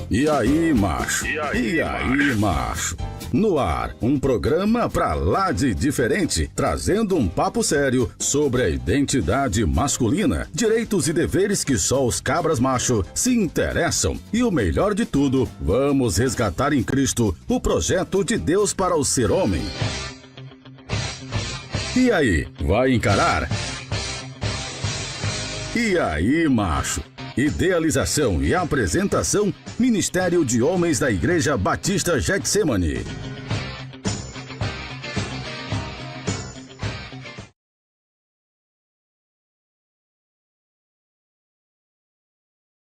E aí, macho? E aí, macho? No ar, um programa pra lá de diferente, trazendo um papo sério sobre a identidade masculina, direitos e deveres que só os cabras macho se interessam. E o melhor de tudo, vamos resgatar em Cristo o projeto de Deus para o ser homem. E aí, vai encarar? E aí, macho? Idealização e apresentação, Ministério de Homens da Igreja Batista Getsemane.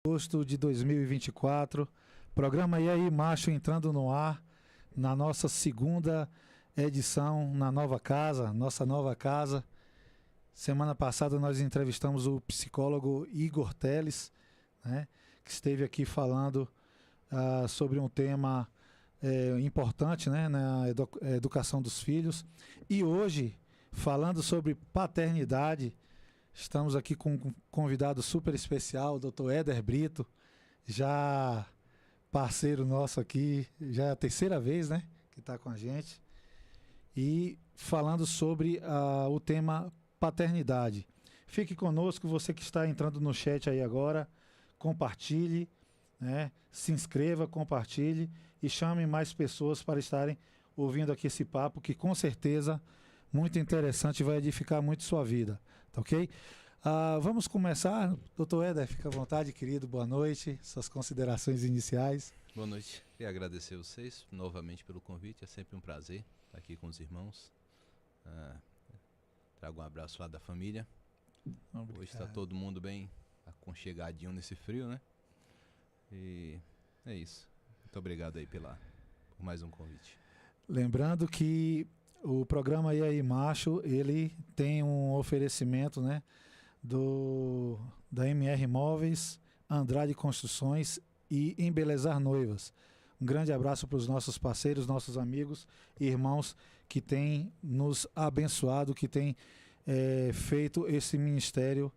Agosto de 2024, programa E aí, macho, entrando no ar, na nossa segunda edição, na nossa nova casa. Semana passada nós entrevistamos o psicólogo Igor Teles, né, que esteve aqui falando sobre um tema importante, né, na educação dos filhos. E hoje, falando sobre paternidade, estamos aqui com um convidado super especial, o Dr. Éder Brito, já parceiro nosso aqui, já é a terceira vez, né, que está com a gente. E falando sobre o tema paternidade. Fique conosco, você que está entrando no chat aí agora, compartilhe, né? Se inscreva, compartilhe e chame mais pessoas para estarem ouvindo aqui esse papo, que com certeza muito interessante e vai edificar muito sua vida, tá ok? Vamos começar, doutor Éder, fica à vontade, querido, boa noite, suas considerações iniciais. Boa noite, queria agradecer vocês novamente pelo convite, é sempre um prazer estar aqui com os irmãos. Trago um abraço lá da família. Obrigado. Hoje está todo mundo bem aconchegadinho nesse frio, né? E é isso. Muito obrigado aí por mais um convite. Lembrando que o programa E aí, macho, ele tem um oferecimento, né, da MR Móveis, Andrade Construções e Embelezar Noivas. Um grande abraço para os nossos parceiros, nossos amigos e irmãos que têm nos abençoado, que têm feito esse ministério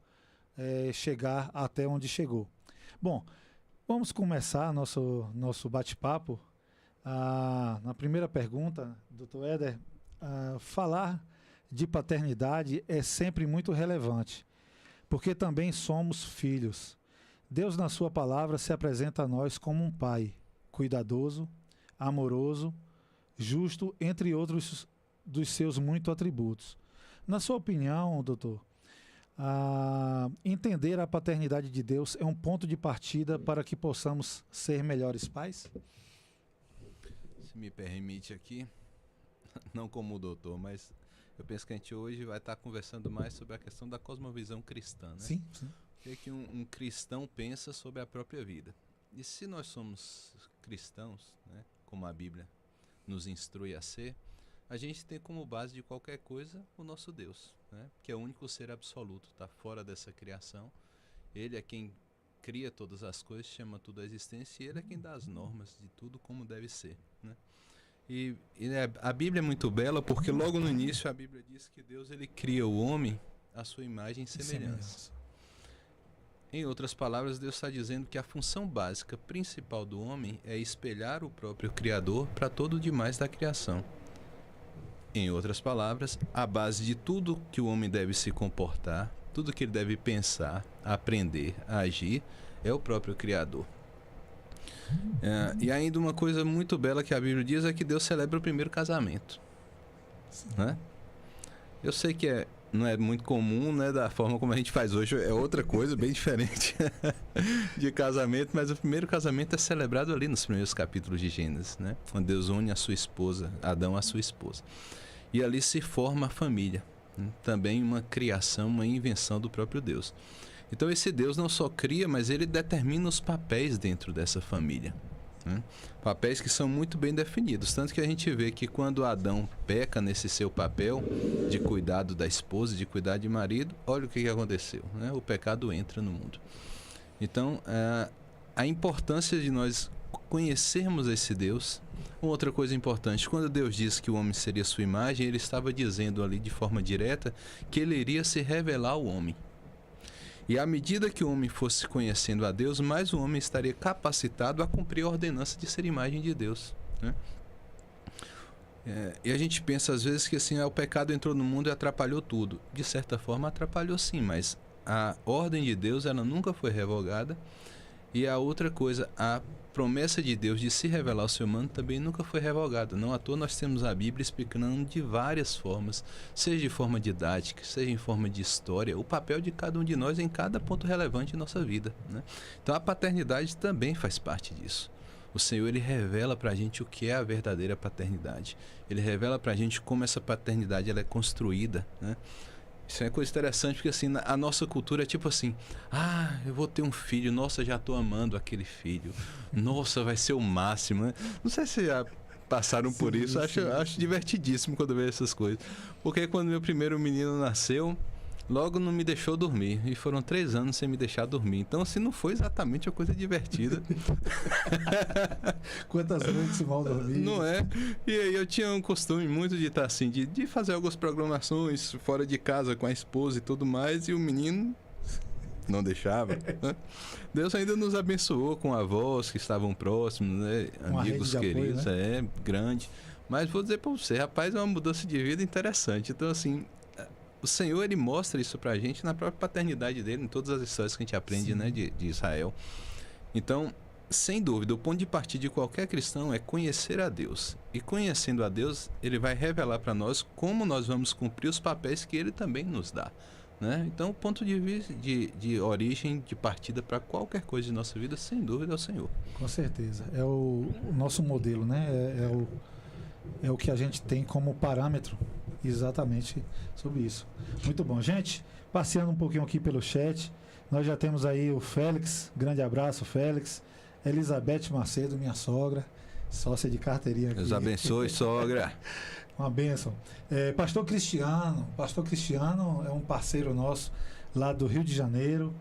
chegar até onde chegou. Bom, vamos começar nosso bate-papo. Na primeira pergunta, doutor Éder, falar de paternidade é sempre muito relevante, porque também somos filhos. Deus, na sua palavra, se apresenta a nós como um pai cuidadoso, amoroso, justo, entre outros dos seus muitos atributos. Na sua opinião, doutor, entender a paternidade de Deus é um ponto de partida para que possamos ser melhores pais? Se me permite aqui, não como o doutor, mas eu penso que a gente hoje vai estar conversando mais sobre a questão da cosmovisão cristã, né? Sim. O que é que um cristão pensa sobre a própria vida? E se nós somos cristãos, né, como a Bíblia nos instrui a ser, a gente tem como base de qualquer coisa o nosso Deus, né, que é o único ser absoluto, está fora dessa criação. Ele é quem cria todas as coisas, chama tudo à existência, e ele é quem dá as normas de tudo como deve ser, né? E a Bíblia é muito bela porque logo no início a Bíblia diz que Deus ele cria o homem à sua imagem e semelhança. Em outras palavras, Deus está dizendo que a função básica principal do homem é espelhar o próprio Criador para todo o demais da criação. Em outras palavras, a base de tudo que o homem deve se comportar, tudo que ele deve pensar, aprender, agir, é o próprio Criador. E ainda uma coisa muito bela que a Bíblia diz é que Deus celebra o primeiro casamento. Né? Eu sei que não é muito comum, né, da forma como a gente faz hoje, é outra coisa bem diferente de casamento, mas o primeiro casamento é celebrado ali nos primeiros capítulos de Gênesis, né, quando Deus une a sua esposa, Adão a sua esposa, e ali se forma a família, né, também uma criação, uma invenção do próprio Deus. Então esse Deus não só cria, mas ele determina os papéis dentro dessa família, né? Papéis que são muito bem definidos, tanto que a gente vê que quando Adão peca nesse seu papel de cuidado da esposa, de cuidar de marido, olha o que aconteceu, né? O pecado entra no mundo. Então a importância de nós conhecermos esse Deus. Outra coisa importante, quando Deus disse que o homem seria sua imagem, ele estava dizendo ali de forma direta que ele iria se revelar ao homem. E à medida que o homem fosse conhecendo a Deus, mais o homem estaria capacitado a cumprir a ordenança de ser imagem de Deus, né? E a gente pensa às vezes que assim, o pecado entrou no mundo e atrapalhou tudo. De certa forma atrapalhou sim, mas a ordem de Deus ela nunca foi revogada. E a outra coisa, a promessa de Deus de se revelar ao ser humano também nunca foi revogada. Não à toa nós temos a Bíblia explicando de várias formas, seja de forma didática, seja em forma de história, o papel de cada um de nós em cada ponto relevante de nossa vida, né? Então a paternidade também faz parte disso. O Senhor, ele revela pra gente o que é a verdadeira paternidade. Ele revela pra gente como essa paternidade ela é construída, né? Isso é uma coisa interessante, porque assim, a nossa cultura é tipo assim, eu vou ter um filho, nossa, já tô amando aquele filho, nossa, vai ser o máximo, né? Não sei se já passaram por isso, acho divertidíssimo quando eu vejo essas coisas. Porque quando meu primeiro menino nasceu, logo não me deixou dormir. E foram 3 anos sem me deixar dormir. Então, assim, não foi exatamente uma coisa divertida. Quantas noites mal dormir. Não é? E aí eu tinha um costume muito de estar assim, de fazer algumas programações fora de casa com a esposa e tudo mais. E o menino não deixava, né? Deus ainda nos abençoou com avós que estavam próximos, né? Amigos queridos, apoio, né? Grande. Mas vou dizer para você, rapaz, é uma mudança de vida interessante. Então, assim, o Senhor, ele mostra isso pra gente na própria paternidade dele, em todas as histórias que a gente aprende, né, de Israel. Então, sem dúvida, o ponto de partida de qualquer cristão é conhecer a Deus. E conhecendo a Deus, ele vai revelar para nós como nós vamos cumprir os papéis que ele também nos dá, né? Então, o ponto de origem, de partida para qualquer coisa de nossa vida, sem dúvida, é o Senhor. Com certeza. É o nosso modelo, né? É o que a gente tem como parâmetro exatamente sobre isso. Muito bom. Gente, passeando um pouquinho aqui pelo chat, nós já temos aí o Félix, grande abraço, Félix. Elizabeth Macedo, minha sogra, sócia de carteirinha aqui. Deus abençoe, sogra. Uma bênção. Pastor Cristiano é um parceiro nosso lá do Rio de Janeiro,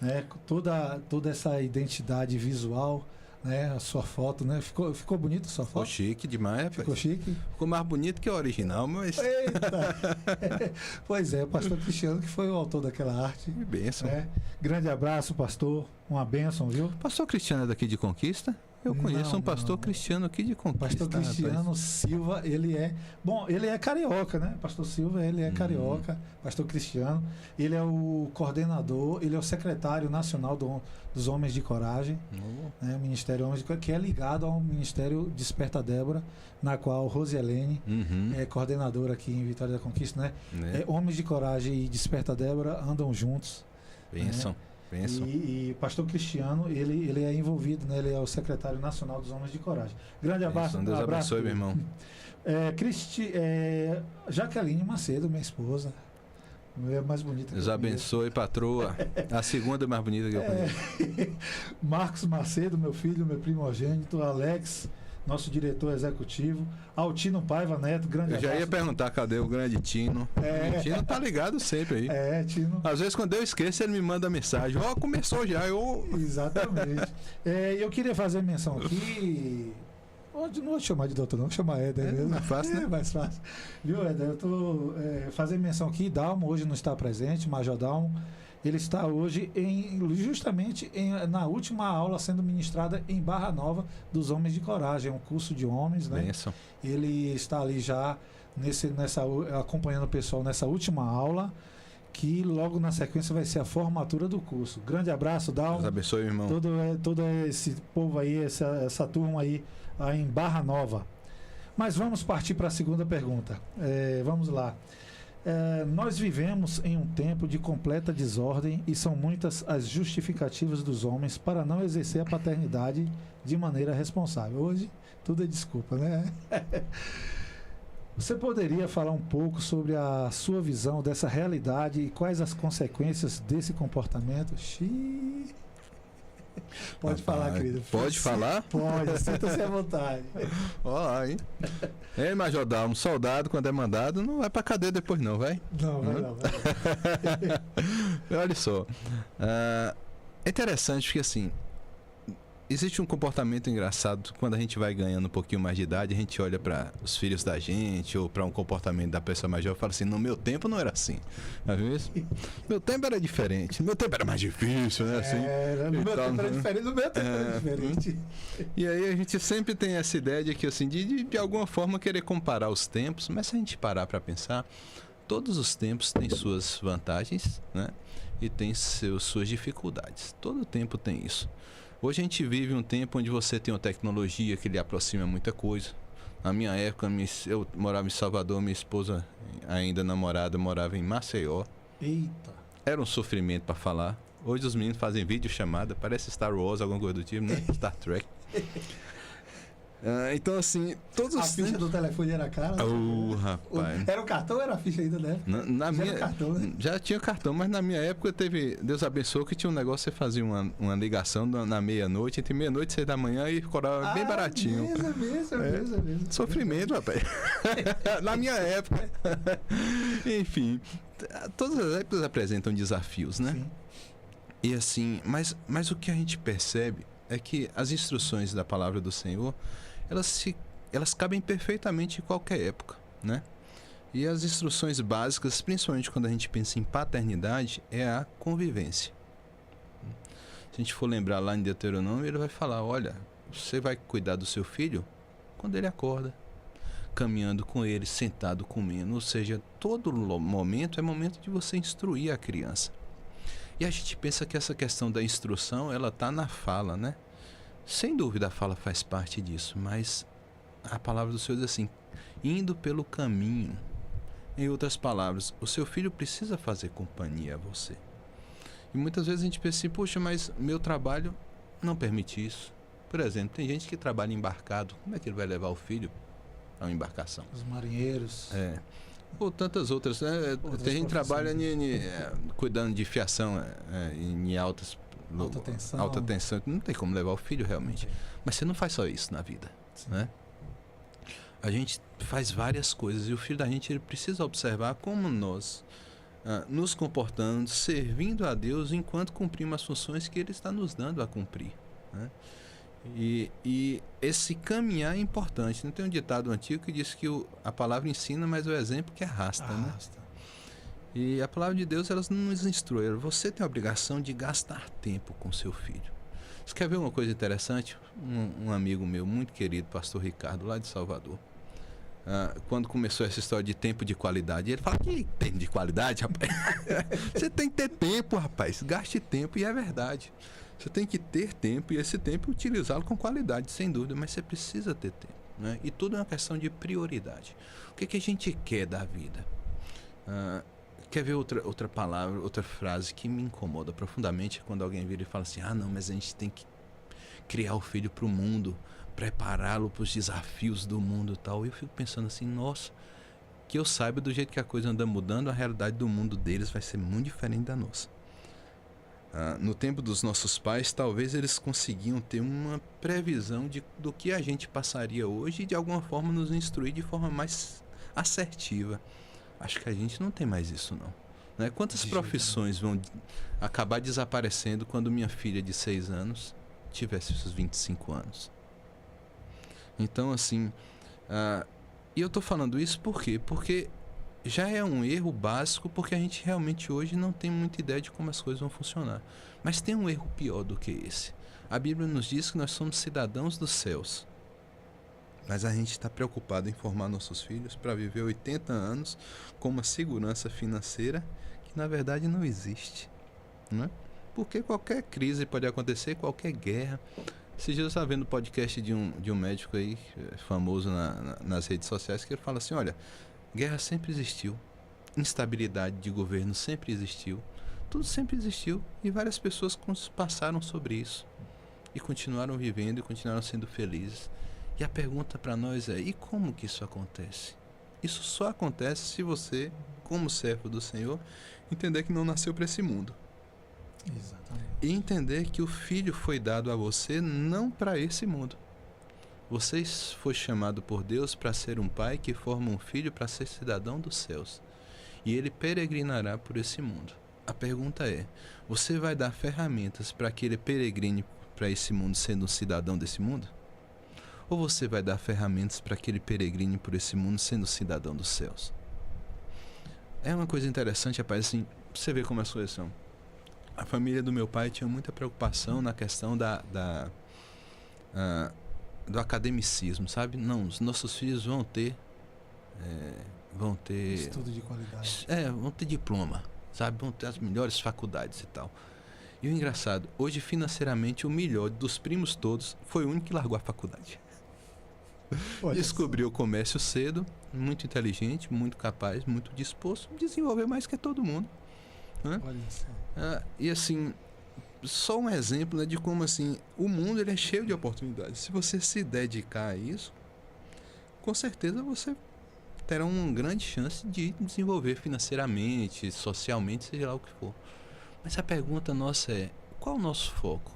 né? Toda essa identidade visual, né? A sua foto, né? Ficou bonita a sua foto? Ficou chique demais, rapaz. Ficou chique? Ficou mais bonito que a original, mas... Eita! Pois é, o pastor Cristiano que foi o autor daquela arte. Que bênção. Né? Grande abraço, pastor. Uma bênção, viu? Pastor Cristiano é daqui de Conquista? Eu conheço um pastor cristiano aqui de Conquista. Pastor Cristiano rapaz. Silva, ele é carioca, né? Pastor Silva, ele é carioca. Pastor Cristiano, ele é o coordenador, ele é o secretário nacional dos Homens de Coragem, né? O Ministério Homens de Coragem, que é ligado ao Ministério Desperta Débora, na qual Rosielene é coordenadora aqui em Vitória da Conquista, né? Homens de Coragem e Desperta Débora andam juntos. Bênção. Né? E o pastor Cristiano, ele é envolvido, né? Ele é o secretário nacional dos Homens de Coragem. Grande abraço. Deus abençoe, meu irmão. Jaqueline Macedo, minha esposa. É mais bonita. Deus abençoe, patroa. A segunda mais bonita que eu conheço. Marcos Macedo, meu filho, meu primogênito. Alex, nosso diretor executivo. Altino Paiva Neto, grande abraço. Eu já ia perguntar cadê o grande Tino. O Tino tá ligado sempre aí. Tino. Às vezes quando eu esqueço, ele me manda mensagem. Começou já. Exatamente. Eu queria fazer menção aqui. Não vou chamar de doutor, não, vou chamar Éder mesmo. Mais fácil, né? Mais fácil. Viu, Éder? Eu tô fazendo menção aqui. Dalmo hoje não está presente, Major Dalmo. Ele está hoje justamente na última aula sendo ministrada em Barra Nova dos Homens de Coragem, um curso de homens, né? Benção. Ele está ali já acompanhando o pessoal nessa última aula, que logo na sequência vai ser a formatura do curso. Grande abraço, Dalmo. Deus abençoe, irmão. Todo esse povo aí, essa turma aí em Barra Nova. Mas vamos partir para a segunda pergunta. Vamos lá. Nós vivemos em um tempo de completa desordem e são muitas as justificativas dos homens para não exercer a paternidade de maneira responsável. Hoje, tudo é desculpa, né? Você poderia falar um pouco sobre a sua visão dessa realidade e quais as consequências desse comportamento? Pode falar, querido. Pode falar? Pode, sinta-se à vontade. Olá, hein? Ei, Major Dalmo, soldado, quando é mandado, não vai pra cadeia depois não, vai? Não, vai não. Olha só. É interessante porque, assim, existe um comportamento engraçado quando a gente vai ganhando um pouquinho mais de idade, a gente olha para os filhos da gente ou para um comportamento da pessoa mais jovem e fala assim, no meu tempo não era assim. Já viu isso? Meu tempo era diferente, no meu tempo era mais difícil, né? Assim, no meu tempo era diferente, no meu tempo era diferente. E aí a gente sempre tem essa ideia de que, assim, de alguma forma querer comparar os tempos, mas se a gente parar para pensar, todos os tempos têm suas vantagens, né? E tem suas dificuldades. Todo tempo tem isso. Hoje a gente vive um tempo onde você tem uma tecnologia que lhe aproxima muita coisa. Na minha época, eu morava em Salvador, minha esposa, ainda namorada, morava em Maceió. Eita! Era um sofrimento para falar. Hoje os meninos fazem vídeo chamada, parece Star Wars, alguma coisa do tipo, né? Star Trek. Então, assim, todos os... A ficha do telefone era cara? Rapaz. Era o cartão ou era a ficha ainda, né? Na minha, era cartão, né? Já tinha cartão, mas na minha época teve... Deus abençoou que tinha um negócio, você fazia uma ligação na meia-noite, entre meia-noite e 6 da manhã e cobrava bem baratinho. Mesmo. Sofrimento, rapaz. Na minha época. Enfim, todas as épocas apresentam desafios, né? Sim. E assim, mas o que a gente percebe é que as instruções da palavra do Senhor, elas cabem perfeitamente em qualquer época, né? E as instruções básicas, principalmente quando a gente pensa em paternidade, é a convivência. Se a gente for lembrar lá em Deuteronômio, ele vai falar, olha, você vai cuidar do seu filho quando ele acorda, caminhando com ele, sentado comendo, ou seja, todo momento é momento de você instruir a criança. E a gente pensa que essa questão da instrução, ela está na fala, né? Sem dúvida a fala faz parte disso, mas a palavra do Senhor diz assim, indo pelo caminho. Em outras palavras, o seu filho precisa fazer companhia a você. E muitas vezes a gente pensa assim, poxa, mas meu trabalho não permite isso. Por exemplo, tem gente que trabalha embarcado, como é que ele vai levar o filho a uma embarcação? Os marinheiros. Ou tantas outras, né? Tem gente que trabalha cuidando de fiação em alta tensão. Não tem como levar o filho realmente. Mas você não faz só isso na vida, né? A gente faz várias coisas e o filho da gente ele precisa observar como nós nos comportamos, servindo a Deus enquanto cumprimos as funções que Ele está nos dando a cumprir, né? E esse caminhar é importante. Não tem um ditado antigo que diz que a palavra ensina, mas o exemplo que arrasta. Né? E a palavra de Deus, ela não nos instrui. Você tem a obrigação de gastar tempo com seu filho. Você quer ver uma coisa interessante? Um amigo meu, muito querido, pastor Ricardo, lá de Salvador, quando começou essa história de tempo de qualidade, ele fala, que tempo de qualidade, rapaz? Você tem que ter tempo, rapaz. Gaste tempo, e é verdade. Você tem que ter tempo e esse tempo utilizá-lo com qualidade, sem dúvida, mas você precisa ter tempo, né? E tudo é uma questão de prioridade. O que a gente quer da vida? Quer ver outra palavra, outra frase que me incomoda profundamente quando alguém vira e fala assim, não, mas a gente tem que criar o filho para o mundo, prepará-lo para os desafios do mundo e tal. E eu fico pensando assim, nossa, que eu saiba, do jeito que a coisa anda mudando, a realidade do mundo deles vai ser muito diferente da nossa. No tempo dos nossos pais, talvez eles conseguiam ter uma previsão do que a gente passaria hoje e de alguma forma nos instruir de forma mais assertiva. Acho que a gente não tem mais isso, não. Né? Quantas profissões vão acabar desaparecendo quando minha filha de 6 anos tivesse seus 25 anos? Então, assim, e eu estou falando isso por quê? Porque já é um erro básico, porque a gente realmente hoje não tem muita ideia de como as coisas vão funcionar. Mas tem um erro pior do que esse. A Bíblia nos diz que nós somos cidadãos dos céus. Mas a gente está preocupado em formar nossos filhos para viver 80 anos com uma segurança financeira que na verdade não existe, né? Porque qualquer crise pode acontecer, qualquer guerra. Esses dias eu estava vendo o podcast de um médico aí, famoso nas redes sociais, que ele fala assim, olha, guerra sempre existiu, instabilidade de governo sempre existiu, tudo sempre existiu e várias pessoas passaram sobre isso e continuaram vivendo e continuaram sendo felizes. E a pergunta para nós é, e como que isso acontece? Isso só acontece se você, como servo do Senhor, entender que não nasceu para esse mundo. Exatamente. E entender que o filho foi dado a você não para esse mundo. Você foi chamado por Deus para ser um pai que forma um filho para ser cidadão dos céus. E ele peregrinará por esse mundo. A pergunta é, você vai dar ferramentas para que ele peregrine para esse mundo sendo um cidadão desse mundo? Ou você vai dar ferramentas para que ele peregrine por esse mundo sendo cidadão dos céus? É uma coisa interessante, rapaz, assim, você vê como é as coisas são. A família do meu pai tinha muita preocupação na questão do academicismo, sabe? Não, os nossos filhos vão ter Estudo de qualidade. vão ter diploma, sabe? Vão ter as melhores faculdades e tal. E o engraçado, hoje financeiramente o melhor dos primos todos foi o único que largou a faculdade. Descobriu o comércio cedo, muito inteligente, muito capaz, muito disposto, desenvolveu mais que todo mundo, né? Olha só. E assim, só um exemplo, né, de como assim o mundo ele é cheio de oportunidades. Se você se dedicar a isso, com certeza você terá uma grande chance de desenvolver financeiramente, socialmente, seja lá o que for. Mas a pergunta nossa é, qual o nosso foco?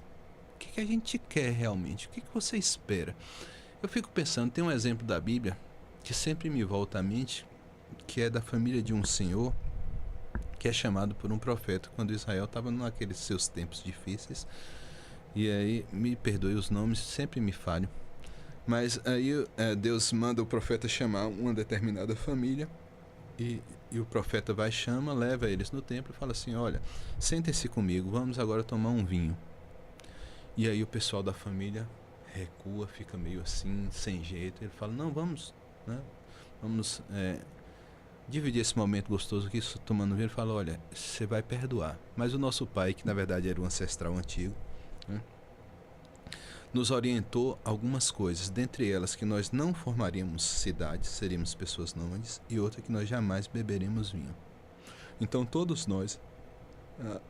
O que a gente quer realmente? O que você espera? Eu fico pensando, tem um exemplo da Bíblia que sempre me volta à mente, que é da família de um senhor que é chamado por um profeta quando Israel estava naqueles seus tempos difíceis. E aí, me perdoe os nomes, sempre me falham. Mas aí Deus manda o profeta chamar uma determinada família e o profeta vai, chama, leva eles no templo e fala assim, olha, sentem-se comigo, vamos agora tomar um vinho. E aí o pessoal da família recua, fica meio assim, sem jeito. Ele fala, não, vamos, né? Vamos dividir esse momento gostoso aqui, tomando vinho. Ele fala, olha, você vai perdoar. Mas o nosso pai, que na verdade era o ancestral antigo, né, nos orientou algumas coisas, dentre elas que nós não formaríamos cidades, seríamos pessoas nômades, e outra que nós jamais beberemos vinho. Então todos nós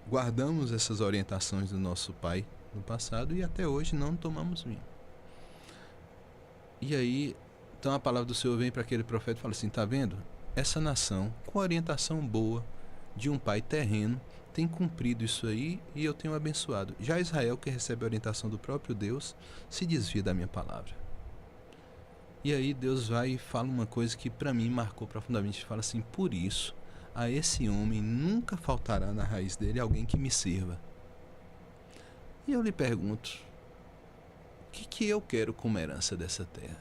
guardamos essas orientações do nosso pai no passado e até hoje não tomamos vinho. E aí, então a palavra do Senhor vem para aquele profeta e fala assim, tá vendo? Essa nação, com a orientação boa de um pai terreno, tem cumprido isso aí e eu tenho abençoado. Já Israel, que recebe a orientação do próprio Deus, se desvia da minha palavra. E aí Deus vai e fala uma coisa que para mim marcou profundamente. Fala assim, por isso, a esse homem nunca faltará na raiz dele alguém que me sirva. E eu lhe pergunto, o que eu quero como herança dessa terra?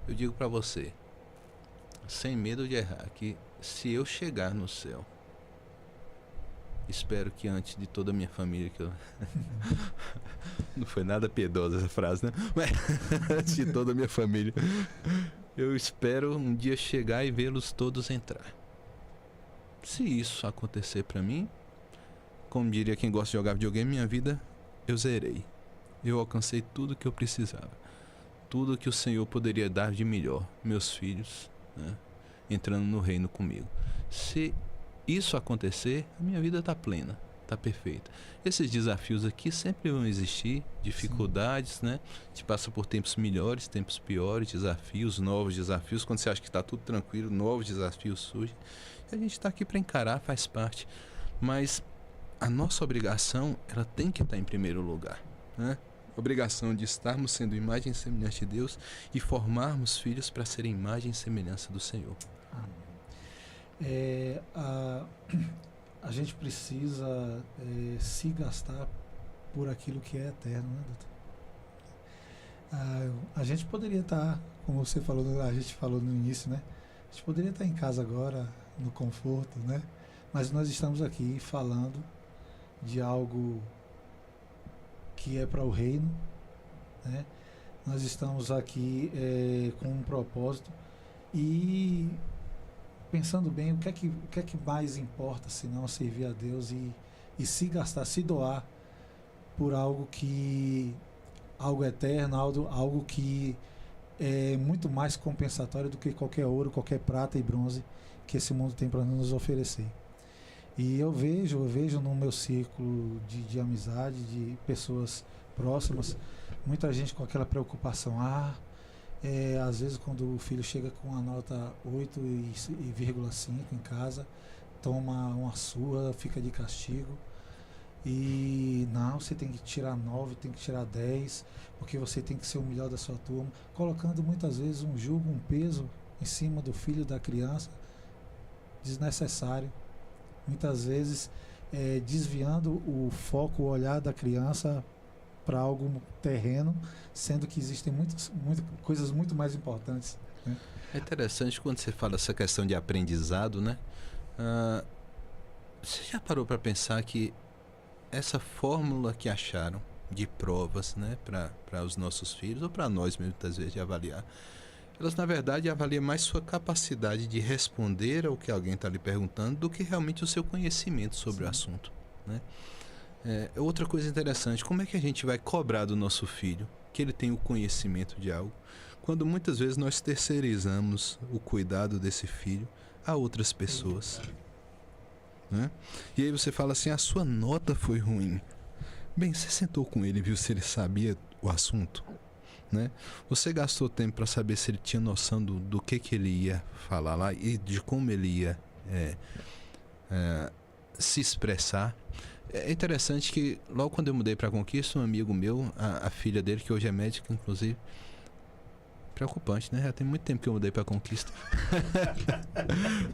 Eu digo para você, sem medo de errar, que se eu chegar no céu, espero que antes de toda a minha família, que eu... não foi nada piedosa essa frase, né? Mas antes de toda a minha família, eu espero um dia chegar e vê-los todos entrar. Se isso acontecer para mim, como diria quem gosta de jogar videogame, minha vida eu zerei. Eu alcancei tudo que eu precisava, tudo que o Senhor poderia dar de melhor, meus filhos, né, entrando no reino comigo. Se isso acontecer, a minha vida está plena, está perfeita. Esses desafios aqui sempre vão existir, dificuldades, né? A gente passa por tempos melhores, tempos piores, desafios, novos desafios. Quando você acha que está tudo tranquilo, novos desafios surgem. E a gente está aqui para encarar, faz parte. Mas a nossa obrigação, ela tem que estar em primeiro lugar, né? Obrigação de estarmos sendo imagem e semelhança de Deus e formarmos filhos para serem imagem e semelhança do Senhor. A gente precisa se gastar por aquilo que é eterno, né, doutor? A gente poderia estar, como você falou, a gente falou no início, né? A gente poderia estar em casa agora, no conforto, né? Mas nós estamos aqui falando de algo que é para o reino, né? Nós estamos aqui com um propósito e pensando bem, o que é que mais importa senão servir a Deus e se gastar, se doar por algo eterno, algo que é muito mais compensatório do que qualquer ouro, qualquer prata e bronze que esse mundo tem para nos oferecer. E eu vejo no meu círculo de amizade, de pessoas próximas, muita gente com aquela preocupação, às vezes quando o filho chega com a nota 8,5 em casa, toma uma surra, fica de castigo. E não, você tem que tirar 9, tem que tirar 10, porque você tem que ser o melhor da sua turma, colocando muitas vezes um jugo, um peso em cima do filho, da criança, desnecessário. Muitas vezes desviando o foco, o olhar da criança para algo terreno, sendo que existem muitas coisas muito mais importantes, né? É interessante quando você fala essa questão de aprendizado, né? Você já parou para pensar que essa fórmula que acharam de provas, né, para os nossos filhos, ou para nós mesmo, muitas vezes, de avaliar, elas, na verdade, avaliam mais sua capacidade de responder ao que alguém está lhe perguntando do que realmente o seu conhecimento sobre o assunto, né? Outra coisa interessante, como é que a gente vai cobrar do nosso filho que ele tem o conhecimento de algo, quando muitas vezes nós terceirizamos o cuidado desse filho a outras pessoas, né? E aí você fala assim, a sua nota foi ruim. Bem, você sentou com ele e viu se ele sabia o assunto, né? Você gastou tempo para saber se ele tinha noção do que ele ia falar lá e de como ele ia se expressar. É interessante que logo quando eu mudei para Conquista, um amigo meu, a filha dele, que hoje é médica, inclusive, preocupante, né? Já tem muito tempo que eu mudei para Conquista.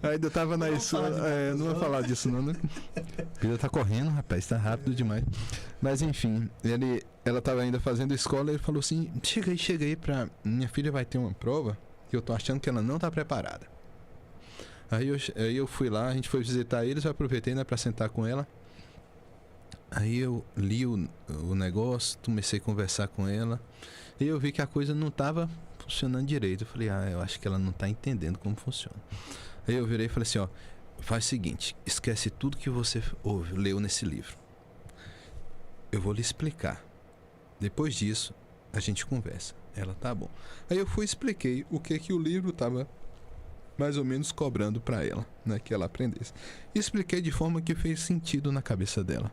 Ainda tava na escola. Não vou falar disso não, né? A vida tá correndo, rapaz, tá rápido demais. Mas enfim, ela tava ainda fazendo escola e ele falou assim: chega aí, minha filha vai ter uma prova que eu tô achando que ela não tá preparada. Aí eu fui lá, a gente foi visitar eles, eu aproveitei, né, para sentar com ela. Aí eu li o negócio, comecei a conversar com ela e eu vi que a coisa não tava funcionando direito. Eu falei, eu acho que ela não tá entendendo como funciona. Aí eu virei e falei assim, faz o seguinte, esquece tudo que você leu nesse livro. Eu vou lhe explicar. Depois disso, a gente conversa. Ela, tá bom. Aí eu fui e expliquei o que o livro tava mais ou menos cobrando para ela, né, que ela aprendesse. E expliquei de forma que fez sentido na cabeça dela.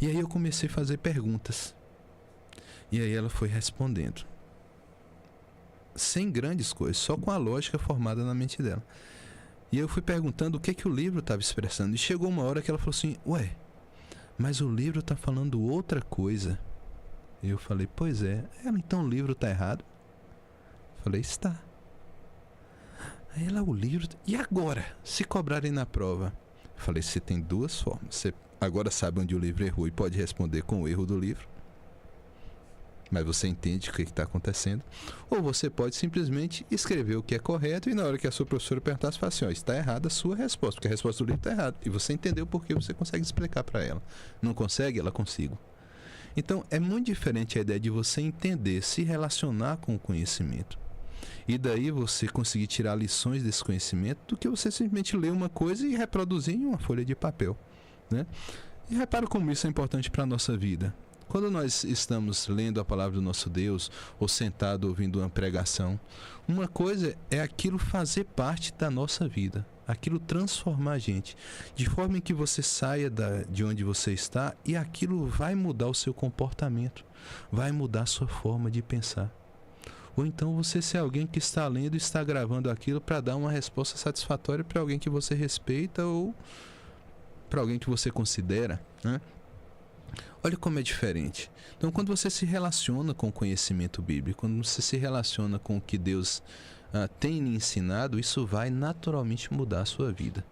E aí eu comecei a fazer perguntas. E aí ela foi respondendo. Sem grandes coisas, só com a lógica formada na mente dela. E eu fui perguntando o que o livro estava expressando. E chegou uma hora que ela falou assim, mas o livro está falando outra coisa. E eu falei, pois é. Ela, então o livro está errado? Eu falei, está. Aí ela, o livro... E agora? Se cobrarem na prova? Eu falei, você tem duas formas. Você agora sabe onde o livro errou e pode responder com o erro do livro. Mas você entende o que está acontecendo. Ou você pode simplesmente escrever o que é correto e na hora que a sua professora perguntar, você fala assim, está errada a sua resposta, porque a resposta do livro está errada. E você entendeu por que você consegue explicar para ela. Não consegue? Ela consigo. Então, é muito diferente a ideia de você entender, se relacionar com o conhecimento. E daí você conseguir tirar lições desse conhecimento do que você simplesmente ler uma coisa e reproduzir em uma folha de papel, né? E repara como isso é importante para a nossa vida. Quando nós estamos lendo a palavra do nosso Deus ou sentado ouvindo uma pregação, uma coisa é aquilo fazer parte da nossa vida, aquilo transformar a gente, de forma que você saia de onde você está e aquilo vai mudar o seu comportamento, vai mudar a sua forma de pensar. Ou então você ser alguém que está lendo e está gravando aquilo para dar uma resposta satisfatória para alguém que você respeita ou para alguém que você considera, né? Olha como é diferente. Então, quando você se relaciona com o conhecimento bíblico, quando você se relaciona com o que Deus tem lhe ensinado, isso vai naturalmente mudar a sua vida.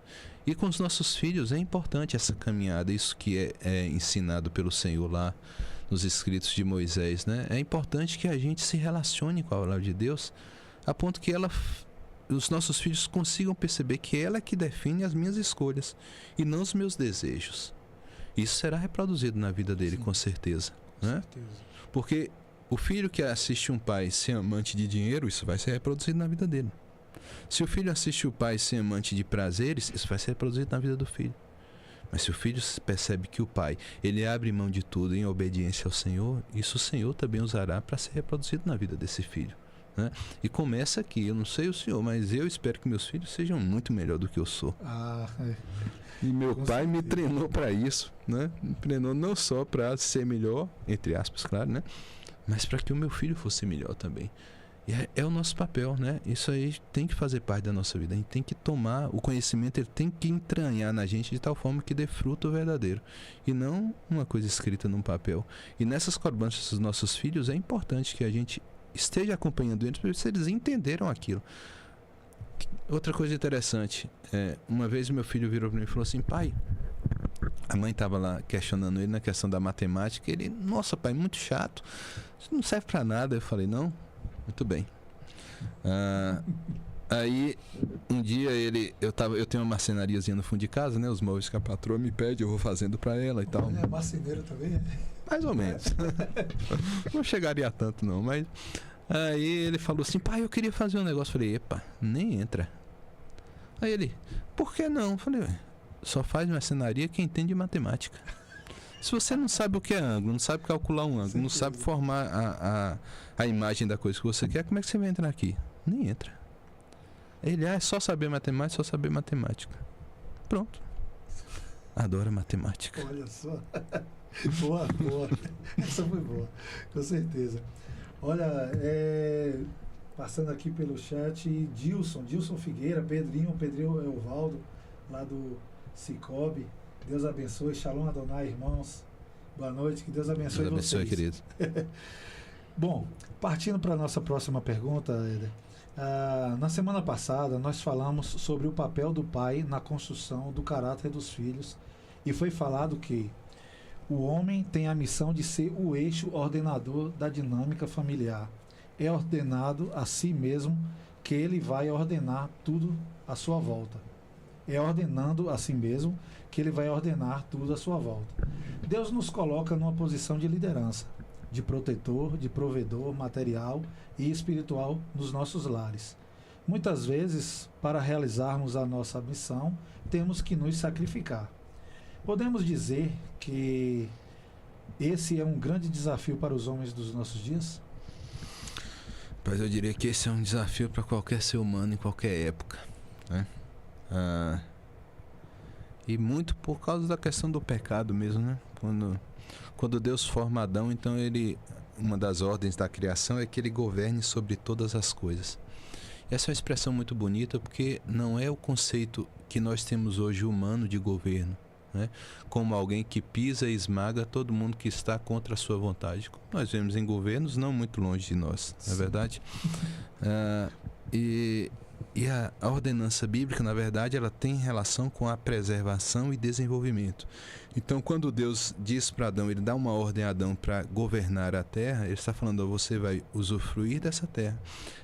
E com os nossos filhos é importante essa caminhada, isso que é ensinado pelo Senhor lá nos escritos de Moisés, né? É importante que a gente se relacione com a palavra de Deus a ponto que os nossos filhos consigam perceber que ela é que define as minhas escolhas e não os meus desejos. Isso será reproduzido na vida dele, com certeza, né? Porque o filho que assiste um pai ser amante de dinheiro, isso vai ser reproduzido na vida dele. Se o filho assiste o pai ser amante de prazeres, isso vai ser reproduzido na vida do filho. Mas se o filho percebe que o pai, ele abre mão de tudo em obediência ao Senhor, isso o Senhor também usará para ser reproduzido na vida desse filho, né? E começa aqui, eu não sei o senhor, mas eu espero que meus filhos sejam muito melhor do que eu sou. E meu pai me treinou para isso, né? Me treinou não só para ser melhor, entre aspas, claro, né? Mas para que o meu filho fosse melhor também. E é o nosso papel, né? Isso aí tem que fazer parte da nossa vida. A gente tem que tomar o conhecimento, ele tem que entranhar na gente de tal forma que dê fruto verdadeiro. E não uma coisa escrita num papel. E nessas cobranças dos nossos filhos é importante que a gente esteja acompanhando eles para ver se eles entenderam aquilo. Outra coisa interessante, uma vez meu filho virou para mim e falou assim, pai, A mãe estava lá questionando ele na questão da matemática. Ele, nossa, pai, muito chato. Isso não serve para nada. Eu falei, não, muito bem. Aí, um dia eu tenho uma marcenariazinha no fundo de casa, né? Os móveis que a patroa me pede, eu vou fazendo para ela e tal. Ele é marceneiro também, né? Mais ou menos. Não chegaria a tanto, não, mas... Aí ele falou assim, pai, eu queria fazer um negócio. Eu falei, epa, nem entra. Aí ele, por que não? Eu falei, só faz marcenaria quem entende matemática. Se você não sabe o que é ângulo, não sabe calcular um ângulo, não sabe formar a imagem da coisa que você quer, como é que você vai entrar aqui? Nem entra. Ele, é só saber matemática, só saber matemática. Pronto. Adora matemática. Olha só. Boa. Essa foi boa, com certeza. Olha, passando aqui pelo chat, Dilson Figueira, Pedrinho Evaldo, lá do Cicobi. Deus abençoe, Shalom Adonai, irmãos. Boa noite, que Deus abençoe vocês. Deus abençoe, querido. Bom, partindo para a nossa próxima pergunta, Éder. Na semana passada, nós falamos sobre o papel do pai na construção do caráter dos filhos e foi falado que o homem tem a missão de ser o eixo ordenador da dinâmica familiar. É ordenado a si mesmo que ele vai ordenar tudo à sua volta. É ordenando a si mesmo que ele vai ordenar tudo à sua volta. Deus nos coloca numa posição de liderança, de protetor, de provedor material e espiritual nos nossos lares. Muitas vezes, para realizarmos a nossa missão, temos que nos sacrificar. Podemos dizer que esse é um grande desafio para os homens dos nossos dias? Mas eu diria que esse é um desafio para qualquer ser humano em qualquer época, né? E muito por causa da questão do pecado mesmo, né? Quando Deus forma Adão, então uma das ordens da criação é que ele governe sobre todas as coisas. Essa é uma expressão muito bonita porque não é o conceito que nós temos hoje humano de governo, né? Como alguém que pisa e esmaga todo mundo que está contra a sua vontade. Nós vemos em governos não muito longe de nós, não é verdade? E a ordenança bíblica, na verdade, ela tem relação com a preservação e desenvolvimento. Então, quando Deus diz para Adão, ele dá uma ordem a Adão para governar a terra, ele está falando, você vai usufruir dessa terra,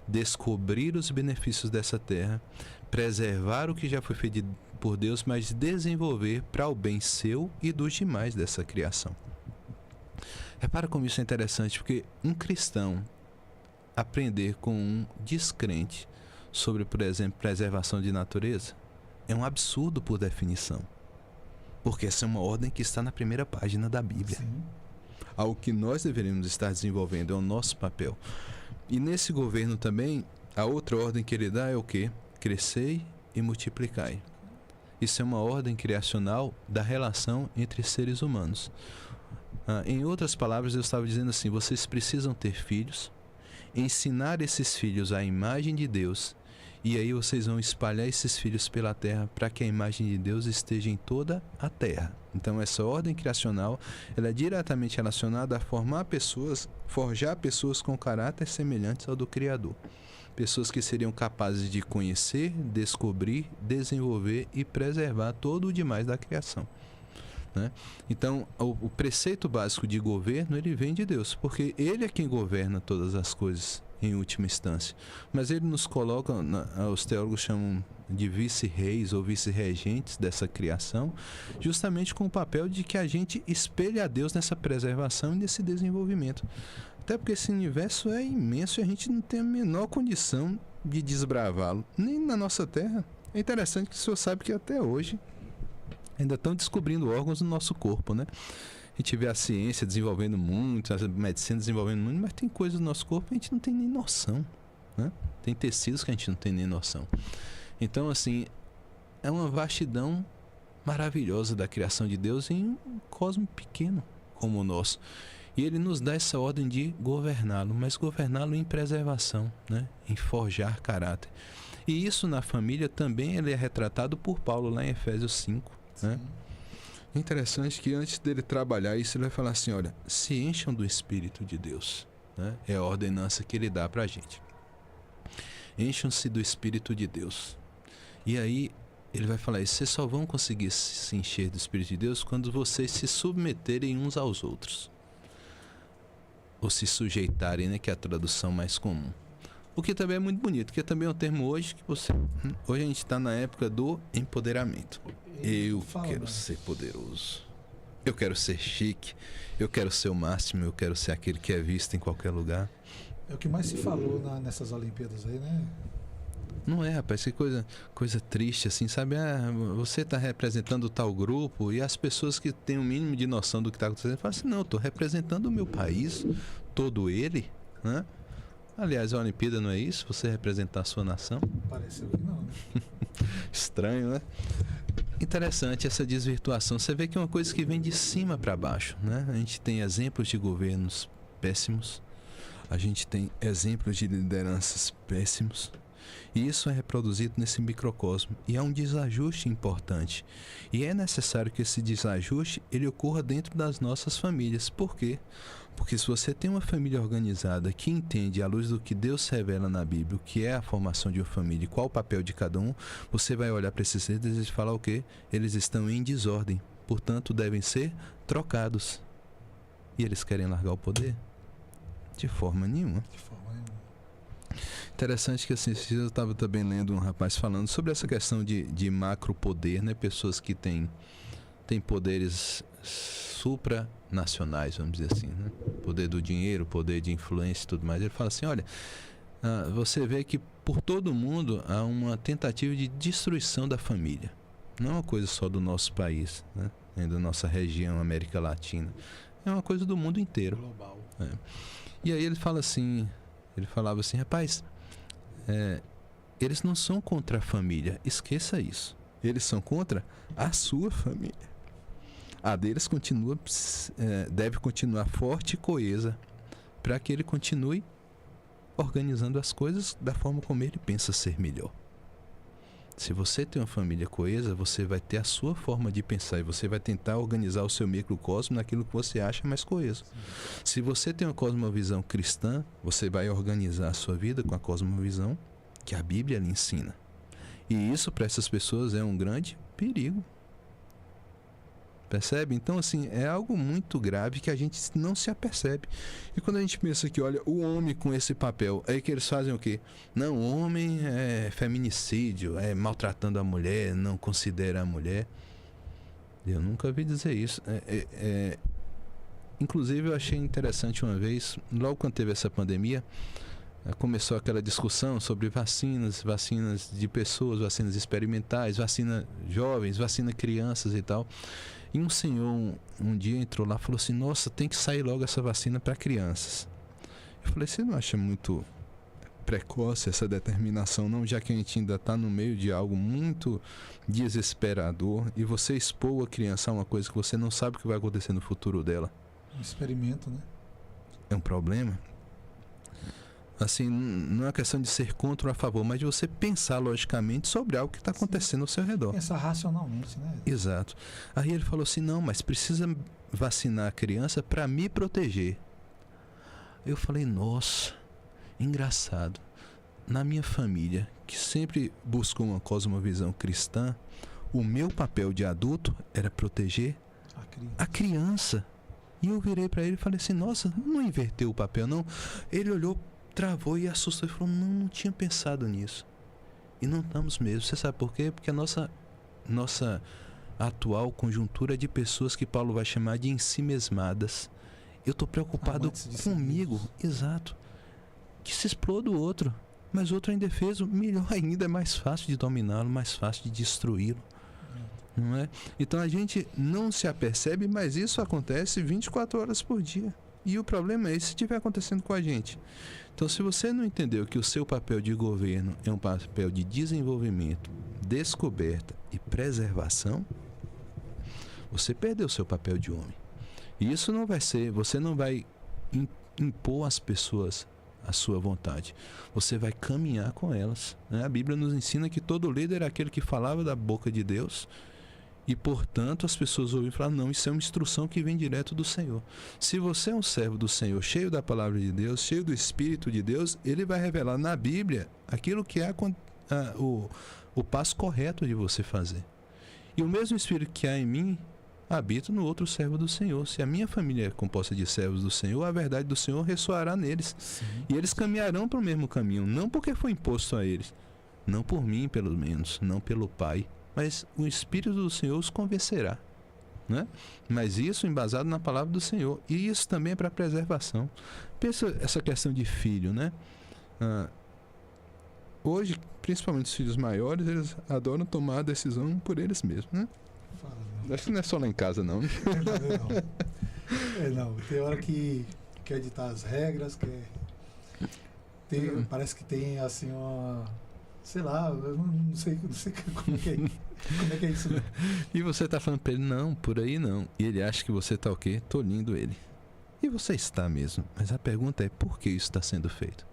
descobrir os benefícios dessa terra, preservar o que já foi feito por Deus, mas desenvolver para o bem seu e dos demais dessa criação. Repara como isso é interessante, porque um cristão aprender com um descrente sobre, por exemplo, preservação de natureza, é um absurdo por definição. Porque essa é uma ordem que está na primeira página da Bíblia. Sim. Algo que nós deveríamos estar desenvolvendo, é o nosso papel. E nesse governo também, a outra ordem que ele dá é o quê? Crescei e multiplicai. Isso é uma ordem criacional da relação entre seres humanos. Em outras palavras, eu estava dizendo assim, vocês precisam ter filhos, ensinar esses filhos a imagem de Deus, e aí vocês vão espalhar esses filhos pela terra para que a imagem de Deus esteja em toda a terra. Então essa ordem criacional, ela é diretamente relacionada a formar pessoas, forjar pessoas com caráter semelhantes ao do Criador. Pessoas que seriam capazes de conhecer, descobrir, desenvolver e preservar todo o demais da criação, né? Então, o preceito básico de governo, ele vem de Deus, porque Ele é quem governa todas as coisas em última instância. Mas Ele nos coloca, os teólogos chamam de vice-reis ou vice-regentes dessa criação, justamente com o papel de que a gente espelhe a Deus nessa preservação e nesse desenvolvimento. Até porque esse universo é imenso e a gente não tem a menor condição de desbravá-lo, nem na nossa terra. É interessante que o senhor sabe que até hoje ainda estão descobrindo órgãos no nosso corpo, né? A gente vê a ciência desenvolvendo muito, a medicina desenvolvendo muito, mas tem coisas no nosso corpo que a gente não tem nem noção, né? Tem tecidos que a gente não tem nem noção. Então, assim, é uma vastidão maravilhosa da criação de Deus em um cosmo pequeno como o nosso. E Ele nos dá essa ordem de governá-lo, mas governá-lo em preservação, né? Em forjar caráter. E isso na família também ele é retratado por Paulo lá em Efésios 5. Né? Interessante que antes dele trabalhar isso, ele vai falar assim, olha, se encham do Espírito de Deus, né? É a ordenança que ele dá pra gente. Encham-se do Espírito de Deus. E aí, ele vai falar isso: vocês só vão conseguir se encher do Espírito de Deus quando vocês se submeterem uns aos outros. Ou se sujeitarem, né, que é a tradução mais comum. O que também é muito bonito, que também é um termo hoje que você... Hoje a gente está na época do empoderamento. Eu quero ser poderoso. Eu quero ser chique. Eu quero ser o máximo. Eu quero ser aquele que é visto em qualquer lugar. É o que mais se falou nessas Olimpíadas aí, né? Não é, rapaz, que coisa triste, assim, sabe? Você está representando tal grupo e as pessoas que têm o mínimo de noção do que está acontecendo falam assim: não, eu estou representando o meu país, todo ele, né? Aliás, a Olimpíada não é isso? Você representar a sua nação? Pareceu que não, né? Estranho, né? Interessante essa desvirtuação. Você vê que é uma coisa que vem de cima para baixo, né? A gente tem exemplos de governos péssimos, a gente tem exemplos de lideranças péssimos, e isso é reproduzido nesse microcosmo. E é um desajuste importante. E é necessário que esse desajuste ele ocorra dentro das nossas famílias. Por quê? Porque se você tem uma família organizada que entende, à luz do que Deus revela na Bíblia, o que é a formação de uma família e qual o papel de cada um, você vai olhar para esses líderes e falar o quê? Eles estão em desordem. Portanto, devem ser trocados. E eles querem largar o poder? De forma nenhuma. De forma nenhuma. Interessante que assim, eu estava também lendo um rapaz falando sobre essa questão de macro poder, né? Pessoas que têm poderes supranacionais, vamos dizer assim, né? Poder do dinheiro, poder de influência e tudo mais. Ele fala assim: olha, você vê que por todo o mundo há uma tentativa de destruição da família. Não é uma coisa só do nosso país, né? Nem da nossa região, América Latina. É uma coisa do mundo inteiro. Global. É. E aí ele falava assim, rapaz, eles não são contra a família, esqueça isso. Eles são contra a sua família. A deles deve continuar forte e coesa para que ele continue organizando as coisas da forma como ele pensa ser melhor. Se você tem uma família coesa, você vai ter a sua forma de pensar e você vai tentar organizar o seu microcosmo naquilo que você acha mais coeso. Sim. Se você tem uma cosmovisão cristã, você vai organizar a sua vida com a cosmovisão que a Bíblia lhe ensina. E isso para essas pessoas é um grande perigo. Percebe? Então, assim, é algo muito grave que a gente não se apercebe. E quando a gente pensa que, olha, o homem com esse papel, aí que eles fazem o quê? Não, o homem é feminicídio, é maltratando a mulher, não considera a mulher. Eu nunca ouvi dizer isso. Inclusive, eu achei interessante uma vez, logo quando teve essa pandemia, começou aquela discussão sobre vacinas de pessoas, vacinas experimentais, vacina jovens, vacina crianças e tal. E um senhor um dia entrou lá e falou assim: nossa, tem que sair logo essa vacina para crianças. Eu falei: você não acha muito precoce essa determinação não, já que a gente ainda está no meio de algo muito desesperador e você expor a criança a uma coisa que você não sabe o que vai acontecer no futuro dela? Um experimento, né? É um problema. Assim, não é uma questão de ser contra ou a favor, mas de você pensar logicamente sobre algo que está acontecendo ao seu redor. Pensar racionalmente, né? Exato. Aí ele falou assim: não, mas precisa vacinar a criança para me proteger. Eu falei: nossa, engraçado. Na minha família, que sempre buscou uma cosmovisão cristã, o meu papel de adulto era proteger a criança. E eu virei para ele e falei assim: nossa, não inverteu o papel não? Ele olhou, travou e assustou e falou: não tinha pensado nisso. E não estamos mesmo. Você sabe por quê? Porque a nossa atual conjuntura é de pessoas que Paulo vai chamar de ensimesmadas. Eu estou preocupado comigo. Exato. Que se exploda o outro. Mas o outro é indefeso. Melhor ainda, é mais fácil de dominá-lo, mais fácil de destruí-lo. Não é? Então a gente não se apercebe, mas isso acontece 24 horas por dia. E o problema é esse, se estiver acontecendo com a gente. Então, se você não entendeu que o seu papel de governo é um papel de desenvolvimento, descoberta e preservação, você perdeu o seu papel de homem. E isso não vai ser, você não vai impor às pessoas a sua vontade. Você vai caminhar com elas, né? A Bíblia nos ensina que todo líder é aquele que falava da boca de Deus. E, portanto, as pessoas ouvem falar: não, isso é uma instrução que vem direto do Senhor. Se você é um servo do Senhor, cheio da palavra de Deus, cheio do Espírito de Deus, ele vai revelar na Bíblia aquilo que é o passo correto de você fazer. E o mesmo Espírito que há em mim habita no outro servo do Senhor. Se a minha família é composta de servos do Senhor, a verdade do Senhor ressoará neles. Sim. E eles caminharão para o mesmo caminho, não porque foi imposto a eles, não por mim pelo menos, não pelo Pai, mas o Espírito do Senhor os convencerá, né? Mas isso embasado na palavra do Senhor. E isso também é para preservação. Pensa essa questão de filho, né? Hoje, principalmente os filhos maiores, eles adoram tomar a decisão por eles mesmos, né? Fala, não. Acho que não é só lá em casa, não. Não. Tem hora que quer ditar as regras, parece que tem assim uma... Sei lá, eu não sei como é que é isso. Né? E você tá falando pra ele, não, por aí não. E ele acha que você tá o quê? Tolhindo ele. E você está mesmo. Mas a pergunta é, por que isso está sendo feito?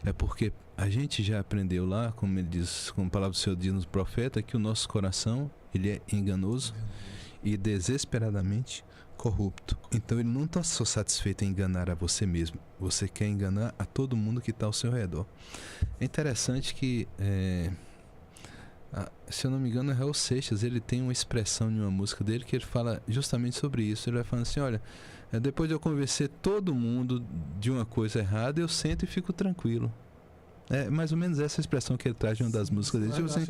É porque a gente já aprendeu lá, como ele diz, como a palavra do Senhor diz no profeta, que o nosso coração, ele é enganoso e desesperadamente corrupto. Então ele não está só satisfeito em enganar a você mesmo. Você quer enganar a todo mundo que está ao seu redor. É interessante que, se eu não me engano, é Raul Seixas, ele tem uma expressão em uma música dele que ele fala justamente sobre isso. Ele vai falando assim, olha, depois de eu convencer todo mundo de uma coisa errada, eu sento e fico tranquilo. É mais ou menos essa expressão que ele traz de uma das músicas dele. Tipo assim,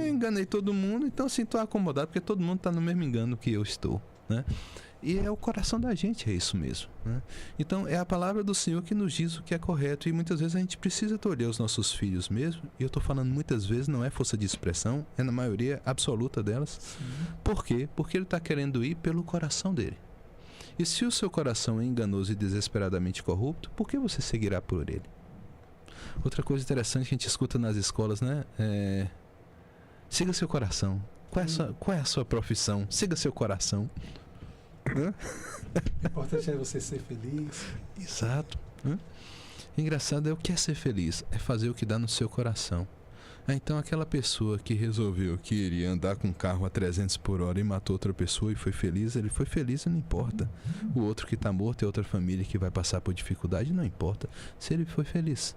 enganei todo mundo, então assim, estou acomodado, porque todo mundo está no mesmo engano que eu estou, né? E é o coração da gente, é isso mesmo, né? Então é a palavra do Senhor que nos diz o que é correto. E muitas vezes a gente precisa tolher os nossos filhos mesmo. E eu estou falando muitas vezes, não é força de expressão, é na maioria absoluta delas. Sim. Por quê? Porque ele está querendo ir pelo coração dele. E se o seu coração é enganoso e desesperadamente corrupto, por que você seguirá por ele? Outra coisa interessante que a gente escuta nas escolas, né? Siga seu coração. Qual é a sua profissão? Siga seu coração. O importante é você ser feliz. Exato. Engraçado é o que é ser feliz. É fazer o que dá no seu coração. Então aquela pessoa que resolveu que iria andar com um carro a 300 por hora e matou outra pessoa e foi feliz, ele foi feliz e não importa. O outro que está morto é outra família que vai passar por dificuldade, não importa se ele foi feliz.